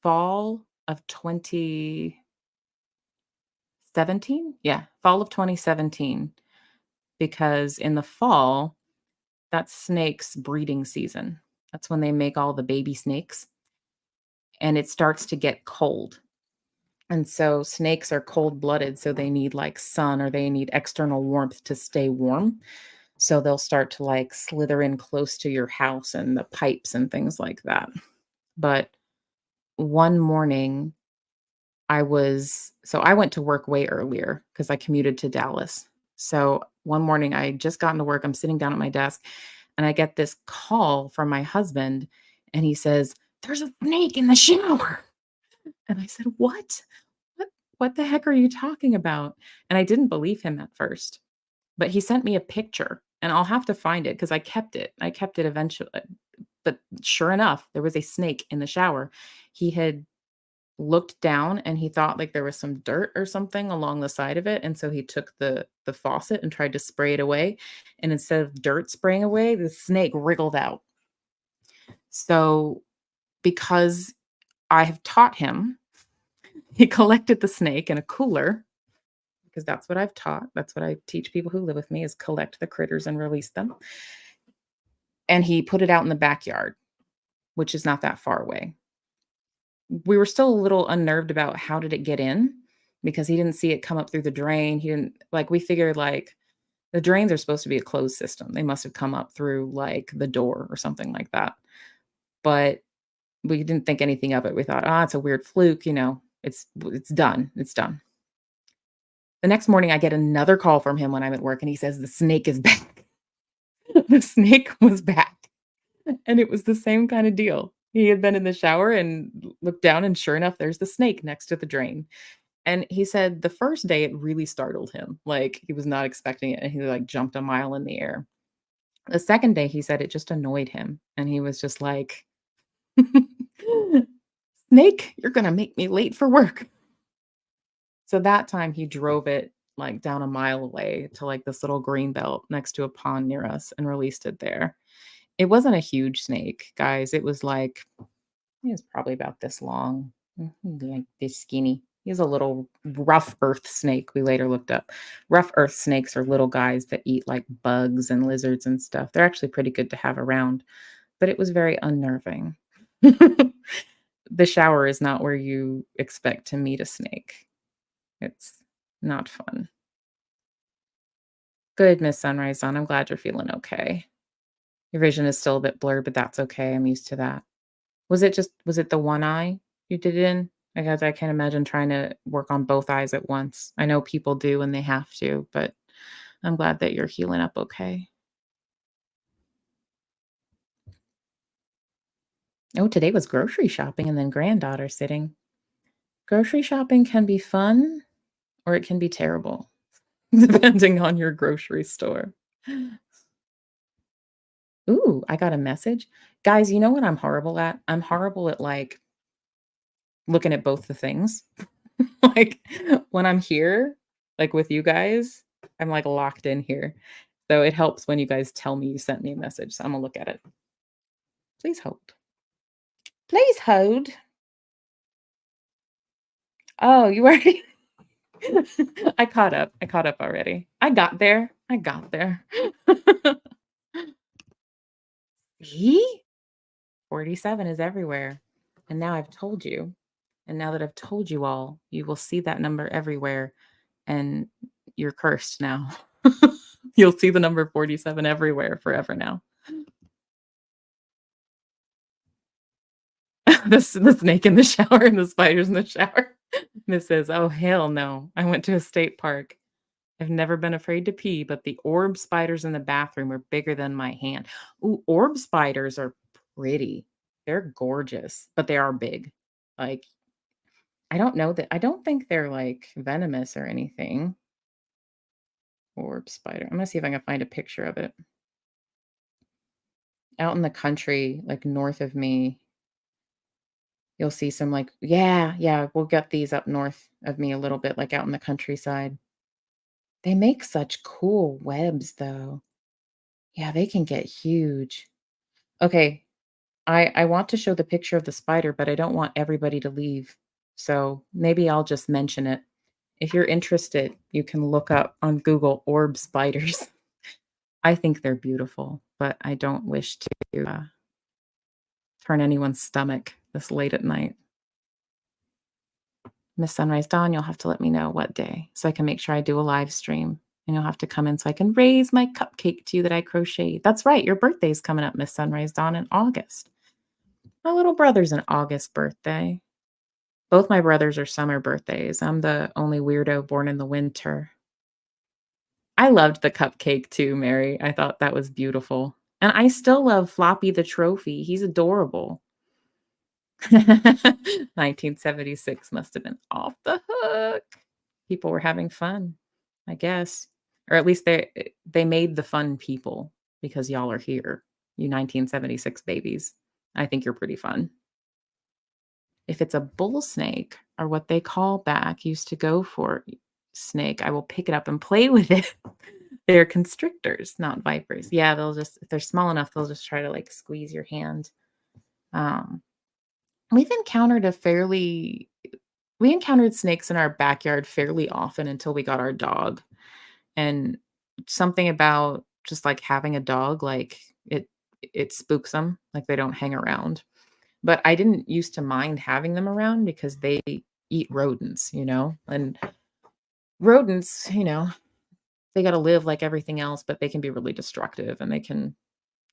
Speaker 1: fall of 2017. Yeah, fall of 2017. Because in the fall, that's snakes breeding season. That's when they make all the baby snakes and it starts to get cold. And so snakes are cold blooded. So they need like sun or they need external warmth to stay warm. So they'll start to like slither in close to your house and the pipes and things like that. But one morning, I went to work way earlier because I commuted to Dallas. So one morning, I just gotten to work. I'm sitting down at my desk and I get this call from my husband. And he says, "There's a snake in the shower." And I said, "What? What what the heck are you talking about?" And I didn't believe him at first, but he sent me a picture and I'll have to find it because I kept it. I kept it eventually. But sure enough, there was a snake in the shower. He had looked down and he thought like there was some dirt or something along the side of it. And so he took the faucet and tried to spray it away. And instead of dirt spraying away, the snake wriggled out. So because I have taught him, he collected the snake in a cooler because that's what I've taught. That's what I teach people who live with me is collect the critters and release them. And he put it out in the backyard, which is not that far away. We were still a little unnerved about how did it get in because he didn't see it come up through the drain. He didn't like we figured like the drains are supposed to be a closed system. They must have come up through like the door or something like that. But we didn't think anything of it. We thought, "Ah, it's a weird fluke, it's done. It's done." The next morning I get another call from him when I'm at work and he says the snake is back. The snake was back. And it was the same kind of deal. He had been in the shower and looked down and sure enough there's the snake next to the drain. And he said the first day it really startled him, like, he was not expecting it, and he, like, jumped a mile in the air. The second day, he said it just annoyed him, and he was just like, "Snake, you're gonna make me late for work." So that time, he drove it, like, down a mile away to, like, this little green belt next to a pond near us and released it there. It wasn't a huge snake, guys, it was probably about this long, like this skinny. He's a little rough earth snake, we later looked up. Rough earth snakes are little guys that eat like bugs and lizards and stuff. They're actually pretty good to have around, but it was very unnerving. The shower is not where you expect to meet a snake. It's not fun. Good, Miss Sunrise Sun. I'm glad you're feeling okay. Your vision is still a bit blurred, but that's okay. I'm used to that. Was it the one eye you did it in? Because I can't imagine trying to work on both eyes at once. I know people do and they have to, but I'm glad that you're healing up okay. Oh, today was grocery shopping and then granddaughter sitting. Grocery shopping can be fun or it can be terrible, depending on your grocery store. Ooh, I got a message. Guys, you know what I'm horrible at? I'm horrible at like looking at both the things. Like, when I'm here, like, with you guys, I'm, like, locked in here. So it helps when you guys tell me you sent me a message, so Imma look at it. Please hold. Please hold. Oh, you already I caught up already. I got there. I got there. See? 47 is everywhere. And now I've told you. And now that I've told you all, you will see that number everywhere, and you're cursed now. You'll see the number 47 everywhere forever now. The snake in the shower and the spiders in the shower. This is, "Oh, hell no. I went to a state park. I've never been afraid to pee, but the orb spiders in the bathroom are bigger than my hand." Ooh, orb spiders are pretty. They're gorgeous, but they are big. Like, I don't think they're, like, venomous or anything. Orb spider. I'm gonna see if I can find a picture of it. Out in the country, like, north of me, you'll see some, like, yeah, we'll get these up north of me a little bit, like, out in the countryside. They make such cool webs, though. Yeah, they can get huge. Okay, I want to show the picture of the spider, but I don't want everybody to leave, so maybe I'll just mention it. If you're interested, you can look up on Google orb spiders. I think they're beautiful, but I don't wish to, turn anyone's stomach this late at night. Miss Sunrise Dawn, you'll have to let me know what day so I can make sure I do a live stream, and you'll have to come in so I can raise my cupcake to you that I crocheted. That's right, your birthday's coming up, Miss Sunrise Dawn, in August. My little brother's an August birthday. Both my brothers are summer birthdays. I'm the only weirdo born in the winter. I loved the cupcake too, Mary. I thought that was beautiful. And I still love Floppy the trophy. He's adorable. 1976 must have been off the hook. People were having fun, I guess. Or at least they made the fun people because y'all are here, you 1976 babies. I think you're pretty fun. If it's a bull snake or what they call back used to go for snake, I will pick it up and play with it. They're constrictors, not vipers. Yeah, they'll just if they're small enough, they'll just try to like squeeze your hand. Um, we've encountered a fairly we encountered snakes in our backyard fairly often until we got our dog. And something about just like having a dog, like it spooks them, like they don't hang around. But I didn't used to mind having them around because they eat rodents, and rodents, they got to live like everything else, but they can be really destructive and they can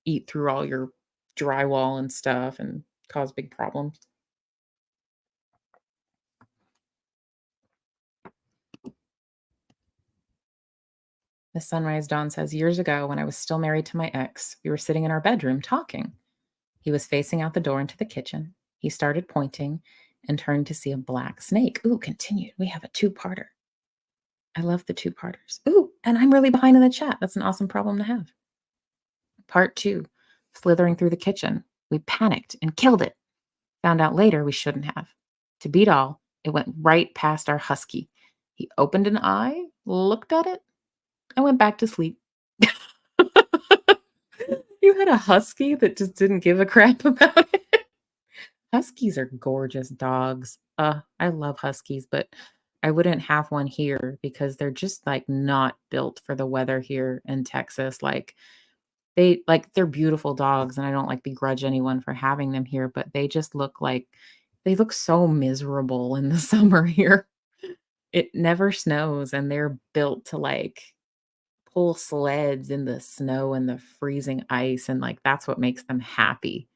Speaker 1: eat through all your drywall and stuff and cause big problems. The Sunrise Dawn says, years ago, when I was still married to my ex, we were sitting in our bedroom talking. He was facing out the door into the kitchen. He started pointing and turned to see a black snake. Ooh, continued. We have a two-parter. I love the two-parters. Ooh, and I'm really behind in the chat. That's an awesome problem to have. Part two, slithering through the kitchen. We panicked and killed it. Found out later we shouldn't have. To beat all, it went right past our husky. He opened an eye, looked at it, and went back to sleep. You had a husky that just didn't give a crap about it? Huskies are gorgeous dogs. I love huskies, but I wouldn't have one here because they're just like not built for the weather here in Texas. They're beautiful dogs and I don't like begrudge anyone for having them here, but they look so miserable in the summer here. It never snows and they're built to like pull sleds in the snow and the freezing ice and like that's what makes them happy.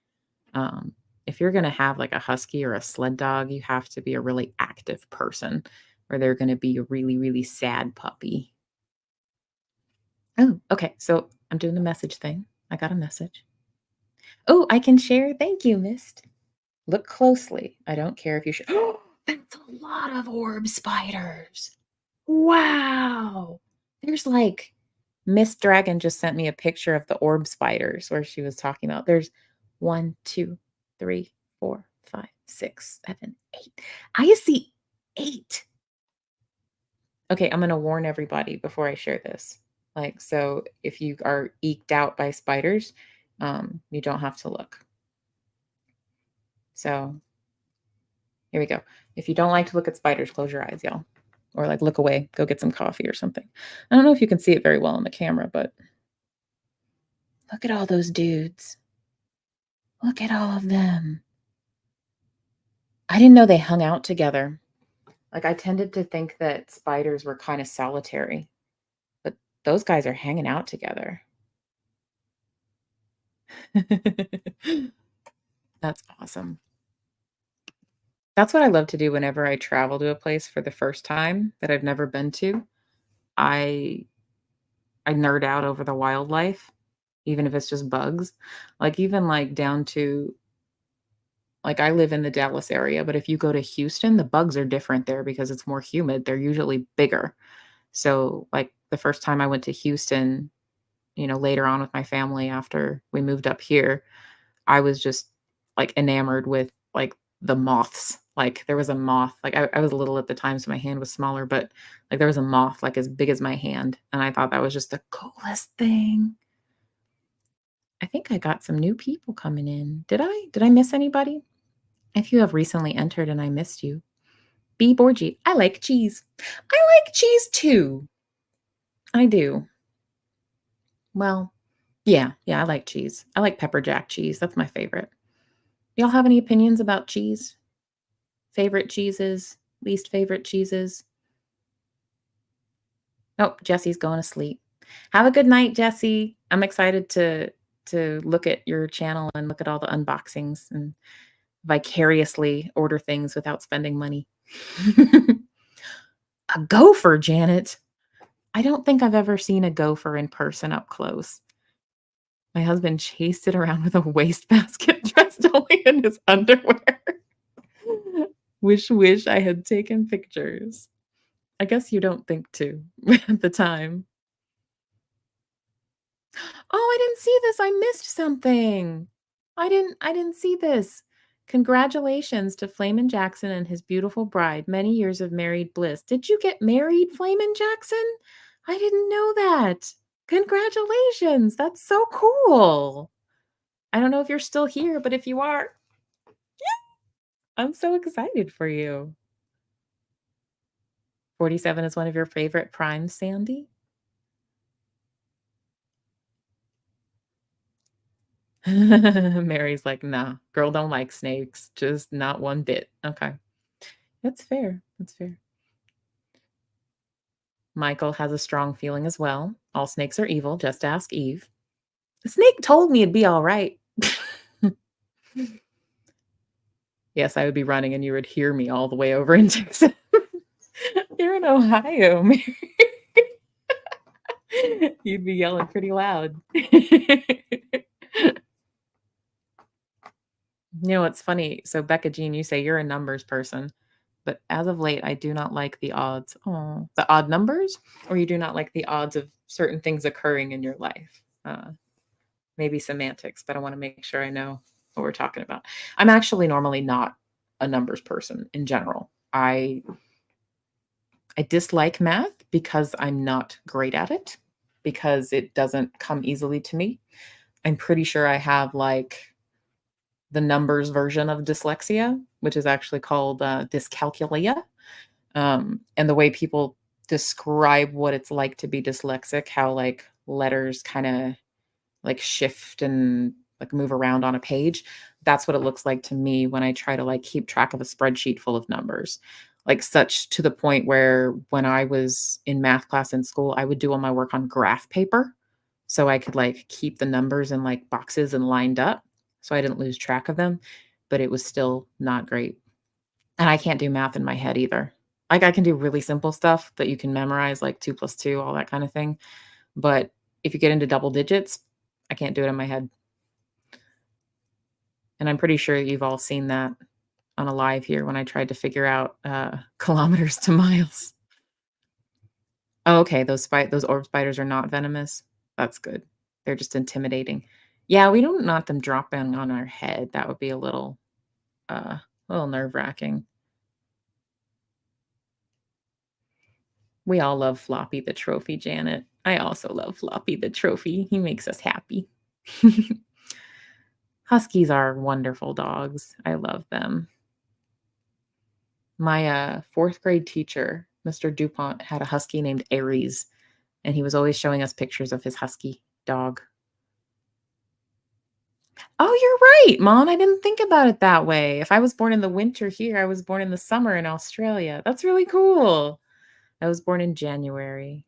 Speaker 1: Um, if you're gonna have, like, a husky or a sled dog, you have to be a really active person, or they're gonna be a really, really sad puppy. Oh, okay, so I'm doing the message thing. I got a message. Oh, I can share? Thank you, Mist. Look closely. I don't care if you should. Oh, that's a lot of orb spiders. Wow. There's, like Miss Dragon just sent me a picture of the orb spiders where she was talking about there's 1, 2, 3, 4, 5, 6, 7, 8. I see 8. Okay, I'm gonna warn everybody before I share this. Like, so if you are eked out by spiders, you don't have to look. So here we go. If you don't like to look at spiders, close your eyes, y'all. Or like look away, go get some coffee or something. I don't know if you can see it very well on the camera, but look at all those dudes. Look at all of them. I didn't know they hung out together. Like, I tended to think that spiders were kinda solitary, but those guys are hanging out together. That's awesome. That's what I love to do whenever I travel to a place for the first time that I've never been to. I I nerd out over the wildlife, even if it's just bugs. Like, even, like, down to like, I live in the Dallas area, but if you go to Houston, the bugs are different there because it's more humid, they're usually bigger. So, like, the first time I went to Houston, later on with my family after we moved up here, I was just, like, enamored with, like, the moths. Like, there was a moth, like, I was little at the time, so my hand was smaller, but, like, there was a moth, like, as big as my hand, and I thought that was just the coolest thing. I think I got some new people coming in. Did I? Did I miss anybody? If you have recently entered and I missed you, B. Borgie, I like cheese. I like cheese too. I do. Well, yeah, I like cheese. I like pepper jack cheese. That's my favorite. Y'all have any opinions about cheese? Favorite cheeses, least favorite cheeses? Nope, Jesse's going to sleep. Have a good night, Jesse. I'm excited to look at your channel and look at all the unboxings and vicariously order things without spending money. A gopher, Janet. I don't think I've ever seen a gopher in person up close. My husband chased it around with a wastebasket dressed only in his underwear. Wish I had taken pictures. I guess you don't think to at the time. Oh, I didn't see this. I missed something. I didn't see this. Congratulations to Flamin Jackson and his beautiful bride. Many years of married bliss. Did you get married, Flamin Jackson? I didn't know that. Congratulations. That's so cool. I don't know if you're still here, but if you are, I'm so excited for you. 47 is one of your favorite primes, Sandy? Mary's like, "Nah, girl don't like snakes, just not one bit." Okay. That's fair, that's fair. Michael has a strong feeling as well. All snakes are evil, just ask Eve. The snake told me it'd be alright. Yes, I would be running and you would hear me all the way over in Texas. You're in Ohio, Mary. You'd be yelling pretty loud. You know, what's funny? So, Becca Jean, you say you're a numbers person, but as of late, I do not like the odds. Oh, the odd numbers? Or you do not like the odds of certain things occurring in your life? Maybe semantics, but I want to make sure I know what we're talking about. I'm actually normally not a numbers person in general. I dislike math because I'm not great at it, because it doesn't come easily to me. I'm pretty sure I have like the numbers version of dyslexia, which is actually called dyscalculia. And the way people describe what it's like to be dyslexic, how like letters kind of like shift and like move around on a page. That's what it looks like to me when I try to like keep track of a spreadsheet full of numbers. Like such to the point where when I was in math class in school, I would do all my work on graph paper so I could like keep the numbers in like boxes and lined up so I didn't lose track of them, but it was still not great. And I can't do math in my head either. Like I can do really simple stuff that you can memorize like 2 plus 2, all that kind of thing. But if you get into double digits, I can't do it in my head. And I'm pretty sure you've all seen that on a live here when I tried to figure out, kilometers to miles. Oh, okay, those orb spiders are not venomous? That's good. They're just intimidating. Yeah, we don't want them dropping on our head. That would be a little nerve-wracking. We all love Floppy the trophy, Janet. I also love Floppy the trophy. He makes us happy. Huskies are wonderful dogs. I love them. My, 4th grade teacher, Mr. Dupont, had a husky named Aries, and he was always showing us pictures of his husky dog. Oh, you're right, Mom, I didn't think about it that way. If I was born in the winter here, I was born in the summer in Australia. That's really cool. I was born in January.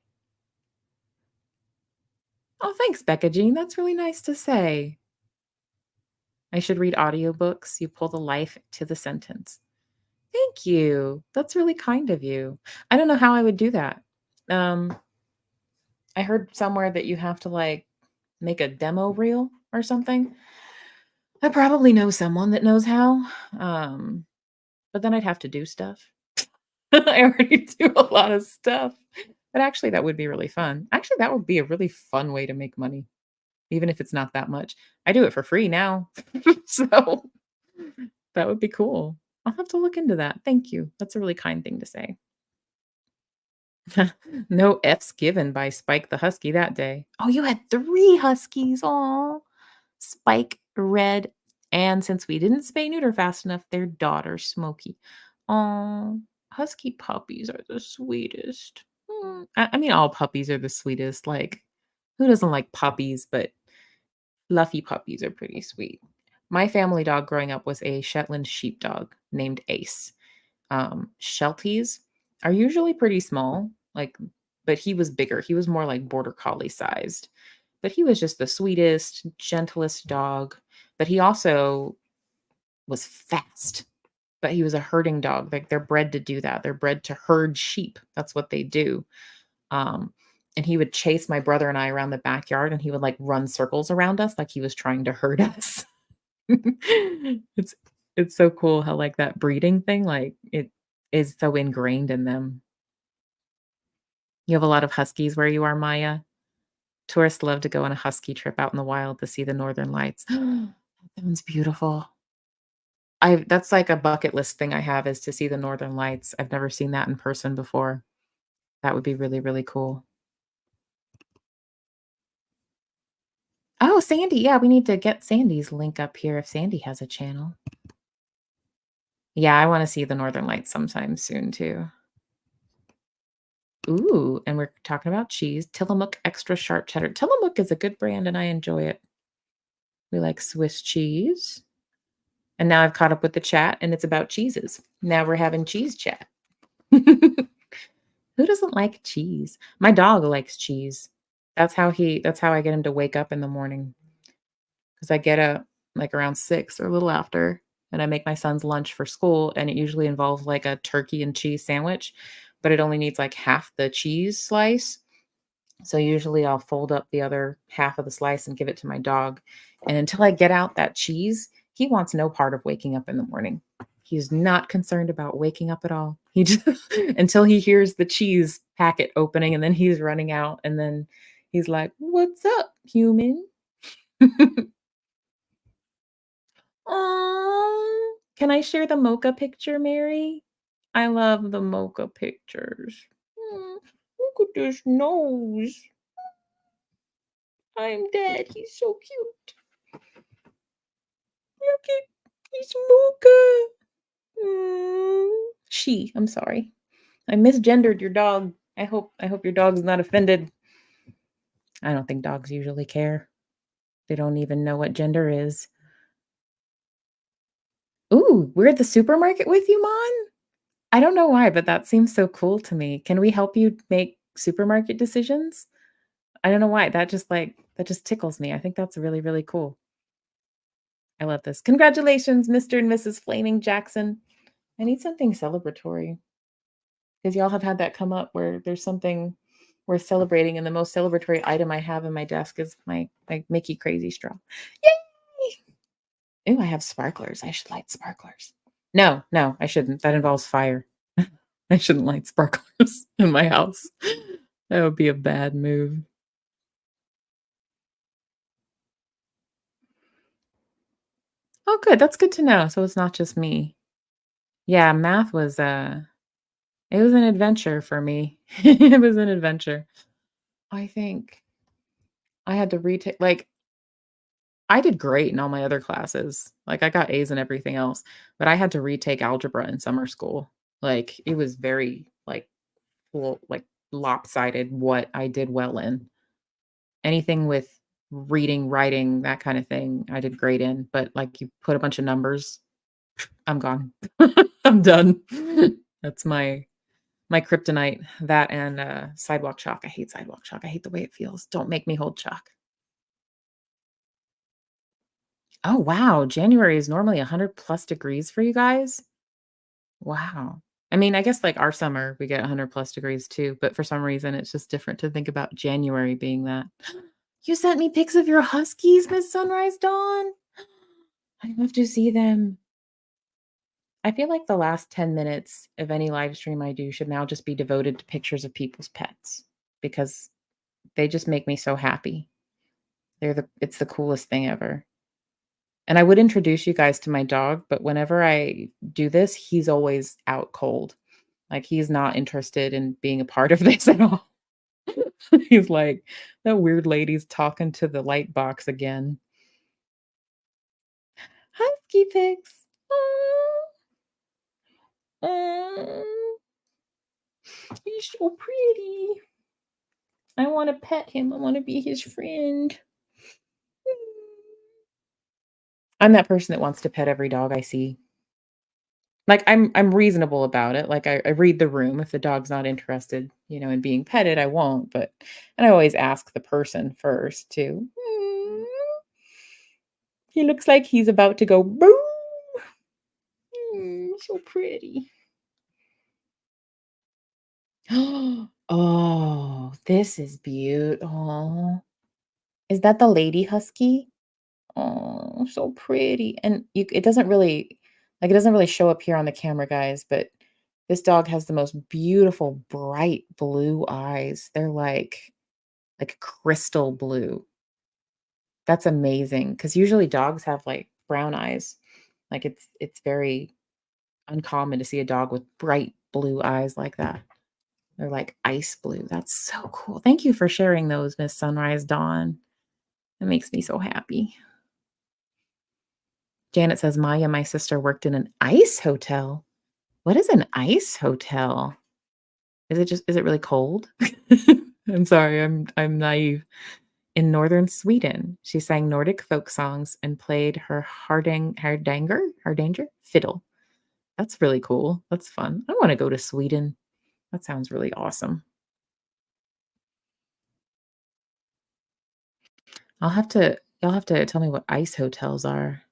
Speaker 1: Oh, thanks, Becca Jean. That's really nice to say. I should read audiobooks. You pull the life to the sentence. Thank you. That's really kind of you. I don't know how I would do that. Um, I heard somewhere that you have to like make a demo reel or something. I probably know someone that knows how. Um, but then I'd have to do stuff. I already do a lot of stuff. But actually, that would be really fun. Actually, that would be a really fun way to make money, even if it's not that much. I do it for free now. So that would be cool. I'll have to look into that. Thank you. That's a really kind thing to say. No F's given by Spike the Husky that day. Oh, you had 3 huskies. Oh, Spike, Red, and since we didn't spay neuter fast enough, their daughter, Smokey. Oh, husky puppies are the sweetest. I mean, all puppies are the sweetest. Like, who doesn't like puppies? But fluffy puppies are pretty sweet. My family dog growing up was a Shetland sheepdog named Ace. Shelties are usually pretty small, like, but he was bigger. He was more like border collie sized, but he was just the sweetest, gentlest dog. But he also was fast. But he was a herding dog. Like they're bred to do that. They're bred to herd sheep. That's what they do. Um, and he would chase my brother and I around the backyard, and he would like run circles around us, like he was trying to herd us. it's it's so cool how like that breeding thing, like it is so ingrained in them. You have a lot of huskies where you are, Maya? Tourists love to go on a husky trip out in the wild to see the northern lights. That sounds beautiful. I That's like a bucket list thing I have is to see the northern lights. I've never seen that in person before. That would be really, really cool. Oh, Sandy. Yeah, we need to get Sandy's link up here if Sandy has a channel. Yeah, I wanna see the northern lights sometime soon too. Ooh, and we're talking about cheese. Tillamook extra sharp cheddar. Tillamook is a good brand and I enjoy it. We like Swiss cheese. And now I've caught up with the chat and it's about cheeses. Now we're having cheese chat. Who doesn't like cheese? My dog likes cheese. That's how I get him to wake up in the morning. Because I get up like around 6 or a little after, and I make my son's lunch for school, and it usually involves like a turkey and cheese sandwich, but it only needs like half the cheese slice. So usually I'll fold up the other half of the slice and give it to my dog. And until I get out that cheese, he wants no part of waking up in the morning. He's not concerned about waking up at all. He just until he hears the cheese packet opening and then he's running out and then he's like, "What's up, human?" Aw. Can I share the mocha picture, Mary? I love the mocha pictures. Look at this nose. I'm dead. He's so cute. Look at he's mocha. She. I'm sorry. I misgendered your dog. I hope your dog's not offended. I don't think dogs usually care. They don't even know what gender is. Ooh, we're at the supermarket with you, Mon? I don't know why, but that seems so cool to me. Can we help you make supermarket decisions? I don't know why. That just tickles me. I think that's really, really cool. I love this. Congratulations, Mr. and Mrs. Flaming Jackson. I need something celebratory because y'all have had that come up where there's something worth celebrating, and the most celebratory item I have in my desk is my Mickey Crazy Straw. Yay! Ooh, I have sparklers. I should light sparklers. No, no, I shouldn't. That involves fire. I shouldn't light sparklers in my house. That would be a bad move. Oh, good. That's good to know. So it's not just me. Yeah, math was it was an adventure for me. It was an adventure. I think I had to retake like I did great in all my other classes. Like I got A's in everything else, but I had to retake algebra in summer school. Like it was very like lopsided what I did well in. Anything with reading, writing, that kind of thing, I did great in, but like you put a bunch of numbers, I'm gone. I'm done. That's my My kryptonite, that and, sidewalk chalk. I hate sidewalk chalk. I hate the way it feels. Don't make me hold chalk. Oh, wow. January is normally 100 plus degrees for you guys? Wow. I mean, I guess, like, our summer, we get 100 plus degrees too, but for some reason, it's just different to think about January being that. You sent me pics of your huskies, Miss Sunrise Dawn? I love to see them. I feel like the last 10 minutes of any live stream I do should now just be devoted to pictures of people's pets because they just make me so happy. It's the coolest thing ever. And I would introduce you guys to my dog, but whenever I do this, he's always out cold. Like, he's not interested in being a part of this at all. He's like, "That weird lady's talking to the light box again." Husky pics. Aw, aw, he's so pretty. I wanna pet him. I wanna be his friend. I'm that person that wants to pet every dog I see. Like, I'm reasonable about it, like, I read the room, if the dog's not interested, in being petted, I won't, and I always ask the person first too. He looks like he's about to go, "Boo." So pretty. Oh, this is beautiful. Is that the lady husky? Oh, so pretty, and it doesn't really show up here on the camera, guys, but this dog has the most beautiful, bright blue eyes. They're like crystal blue. That's amazing because usually dogs have, like, brown eyes. Like, it's very uncommon to see a dog with bright blue eyes like that. They're like ice blue. That's so cool. Thank you for sharing those, Miss Sunrise Dawn. It makes me so happy. Janet says, "Maya, my sister, worked in an ice hotel." What is an ice hotel? Is it really cold? I'm sorry, I'm naive. In northern Sweden, she sang Nordic folk songs and played her hardanger fiddle. That's really cool. That's fun. I wanna go to Sweden. That sounds really awesome. You'll have to tell me what ice hotels are.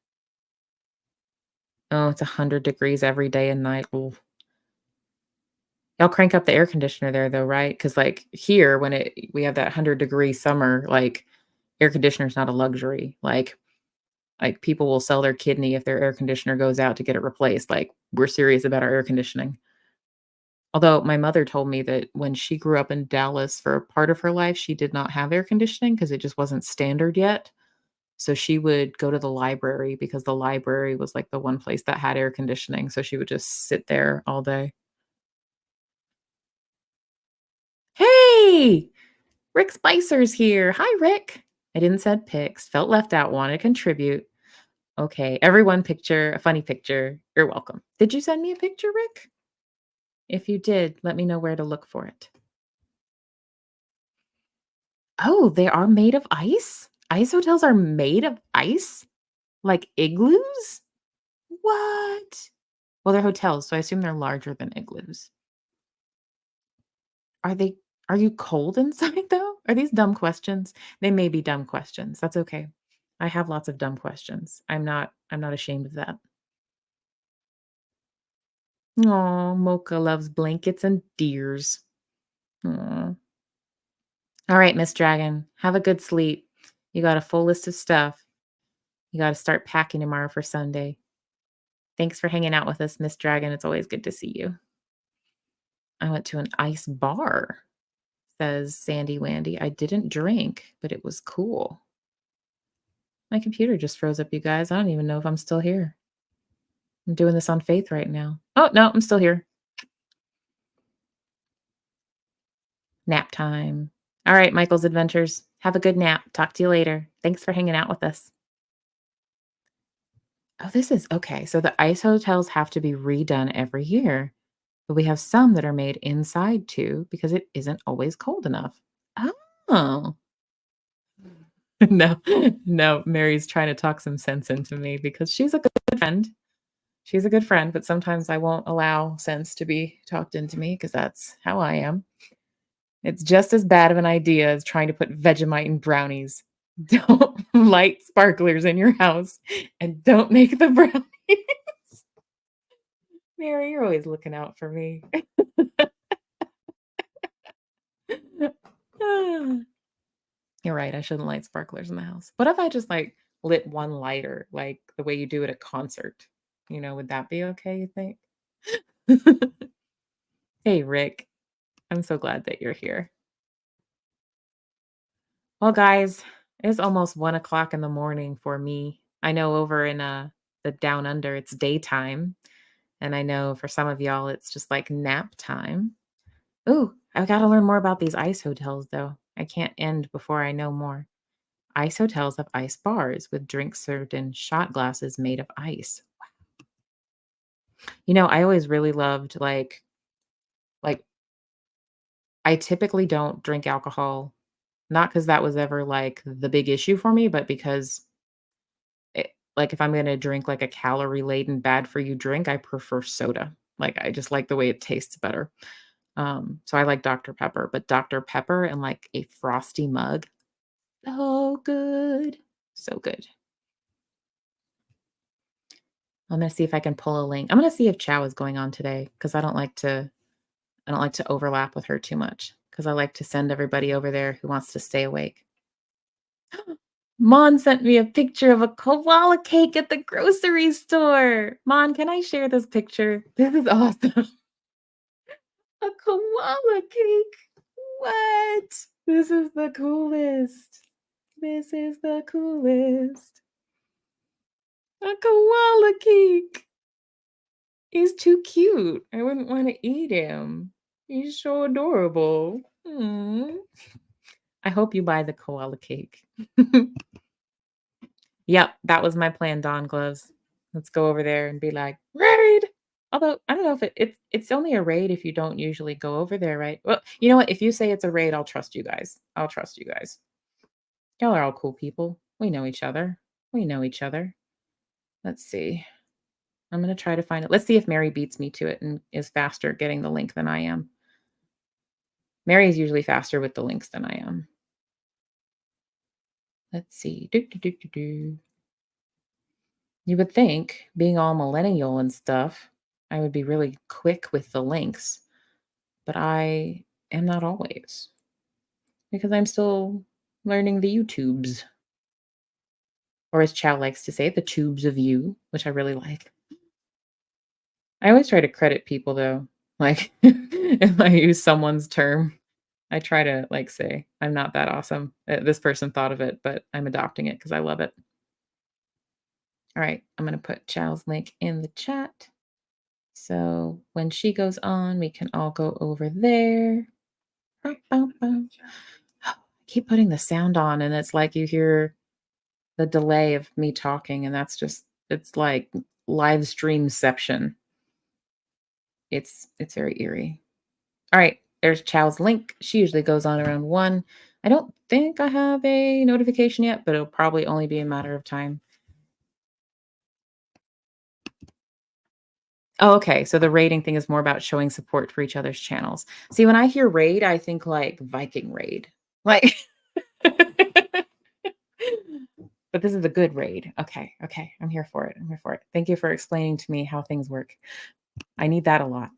Speaker 1: Oh, it's 100 degrees every day and night. Ooh. Y'all crank up the air conditioner there though, right? Because like, here, when we have that 100-degree summer, like, air conditioner's not a luxury. Like, people will sell their kidney if their air conditioner goes out to get it replaced. Like, we're serious about our air conditioning. Although my mother told me that when she grew up in Dallas for a part of her life, she did not have air conditioning because it just wasn't standard yet. So she would go to the library because the library was, like, the one place that had air conditioning, so she would just sit there all day. "Hey! Rick Spicer's here. Hi, Rick." I didn't send pics, felt left out, wanted to contribute. Okay, everyone picture, a funny picture. You're welcome. Did you send me a picture, Rick? If you did, let me know where to look for it. Oh, they are made of ice? Ice hotels are made of ice? Like igloos? What? Well, they're hotels, so I assume they're larger than igloos. Are they are you cold inside though? Are these dumb questions? They may be dumb questions. That's okay. I have lots of dumb questions. I'm not ashamed of that. Aw, Mocha loves blankets and deers. Aw. All right, Miss Dragon, have a good sleep. You got a full list of stuff. You got to start packing tomorrow for Sunday. Thanks for hanging out with us, Miss Dragon. It's always good to see you. I went to an ice bar, says Sandy Wandy. I didn't drink, but it was cool. My computer just froze up, you guys. I don't even know if I'm still here. I'm doing this on faith right now. Oh, no, I'm still here. Nap time. All right, Michael's Adventures. Have a good nap. Talk to you later. Thanks for hanging out with us. Oh, this is okay. So the ice hotels have to be redone every year, but we have some that are made inside too because it isn't always cold enough. Oh, no, no. Mary's trying to talk some sense into me because she's a good friend. She's a good friend, but sometimes I won't allow sense to be talked into me because that's how I am. It's just as bad of an idea as trying to put Vegemite in brownies. Don't light sparklers in your house and don't make the brownies. Mary, you're always looking out for me. You're right, I shouldn't light sparklers in the house. What if I just, like, lit one lighter, like, the way you do at a concert? Would that be okay, you think? Hey, Rick. I'm so glad that you're here. Well, guys, it's almost 1 o'clock in the morning for me. I know over in, the down under, it's daytime, and I know for some of y'all, it's just, like, nap time. Ooh, I've gotta learn more about these ice hotels, though. I can't end before I know more. Ice hotels have ice bars with drinks served in shot glasses made of ice. I always really loved, like, I typically don't drink alcohol, not because that was ever, like, the big issue for me, but because like, if I'm gonna drink, like, a calorie-laden, bad-for-you drink, I prefer soda. Like, I just like the way it tastes better. So I like Dr. Pepper, but Dr. Pepper in, like, a frosty mug, so good. So good. I'm gonna see if I can pull a link. I'm gonna see if Chow is going on today because I don't like to overlap with her too much because I like to send everybody over there who wants to stay awake. Mon sent me a picture of a koala cake at the grocery store. Mon, can I share this picture? This is awesome. A koala cake. What? This is the coolest. This is the coolest. A koala cake. He's too cute. I wouldn't want to eat him. He's so adorable. I hope you buy the koala cake. Yep, that was my plan, Dawn Gloves. Let's go over there and be like, raid. Although I don't know if it's only a raid if you don't usually go over there, right? Well, you know what? If you say it's a raid, I'll trust you guys. I'll trust you guys. Y'all are all cool people. We know each other. We know each other. Let's see. I'm gonna try to find it. Let's see if Mary beats me to it and is faster getting the link than I am. Mary is usually faster with the links than I am. Let's see. Do, do, do, do, do. You would think, being all millennial and stuff, I would be really quick with the links, but I am not always because I'm still learning the YouTubes, or as Chow likes to say, the tubes of you, which I really like. I always try to credit people though. Like if I use someone's term, I try to like say, I'm not that awesome. This person thought of it, but I'm adopting it because I love it. All right, I'm going to put Chow's link in the chat. So when she goes on, we can all go over there. Bow, bow, bow. I keep putting the sound on, and it's like you hear the delay of me talking, and it's like live streamception. It's very eerie. All right, there's Chow's link. She usually goes on around 1. I don't think I have a notification yet, but it'll probably only be a matter of time. Oh, okay. So the raiding thing is more about showing support for each other's channels. See, when I hear raid, I think like Viking raid. Like but this is a good raid. Okay. Okay. I'm here for it. I'm here for it. Thank you for explaining to me how things work. I need that a lot.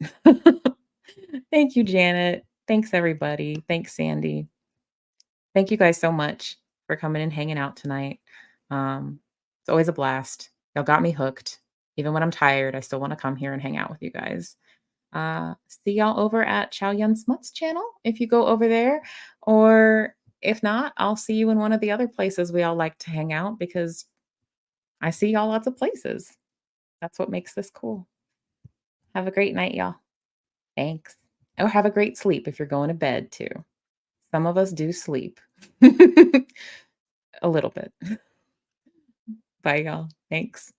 Speaker 1: Thank you, Janet. Thanks, everybody. Thanks, Sandy. Thank you guys so much for coming and hanging out tonight. It's always a blast. Y'all got me hooked. Even when I'm tired, I still want to come here and hang out with you guys. See y'all over at Chow Yun Smut's channel if you go over there. Or if not, I'll see you in one of the other places we all like to hang out because I see y'all lots of places. That's what makes this cool. Have a great night, y'all. Thanks. Oh, have a great sleep if you're going to bed too. Some of us do sleep. A little bit. Bye, y'all. Thanks.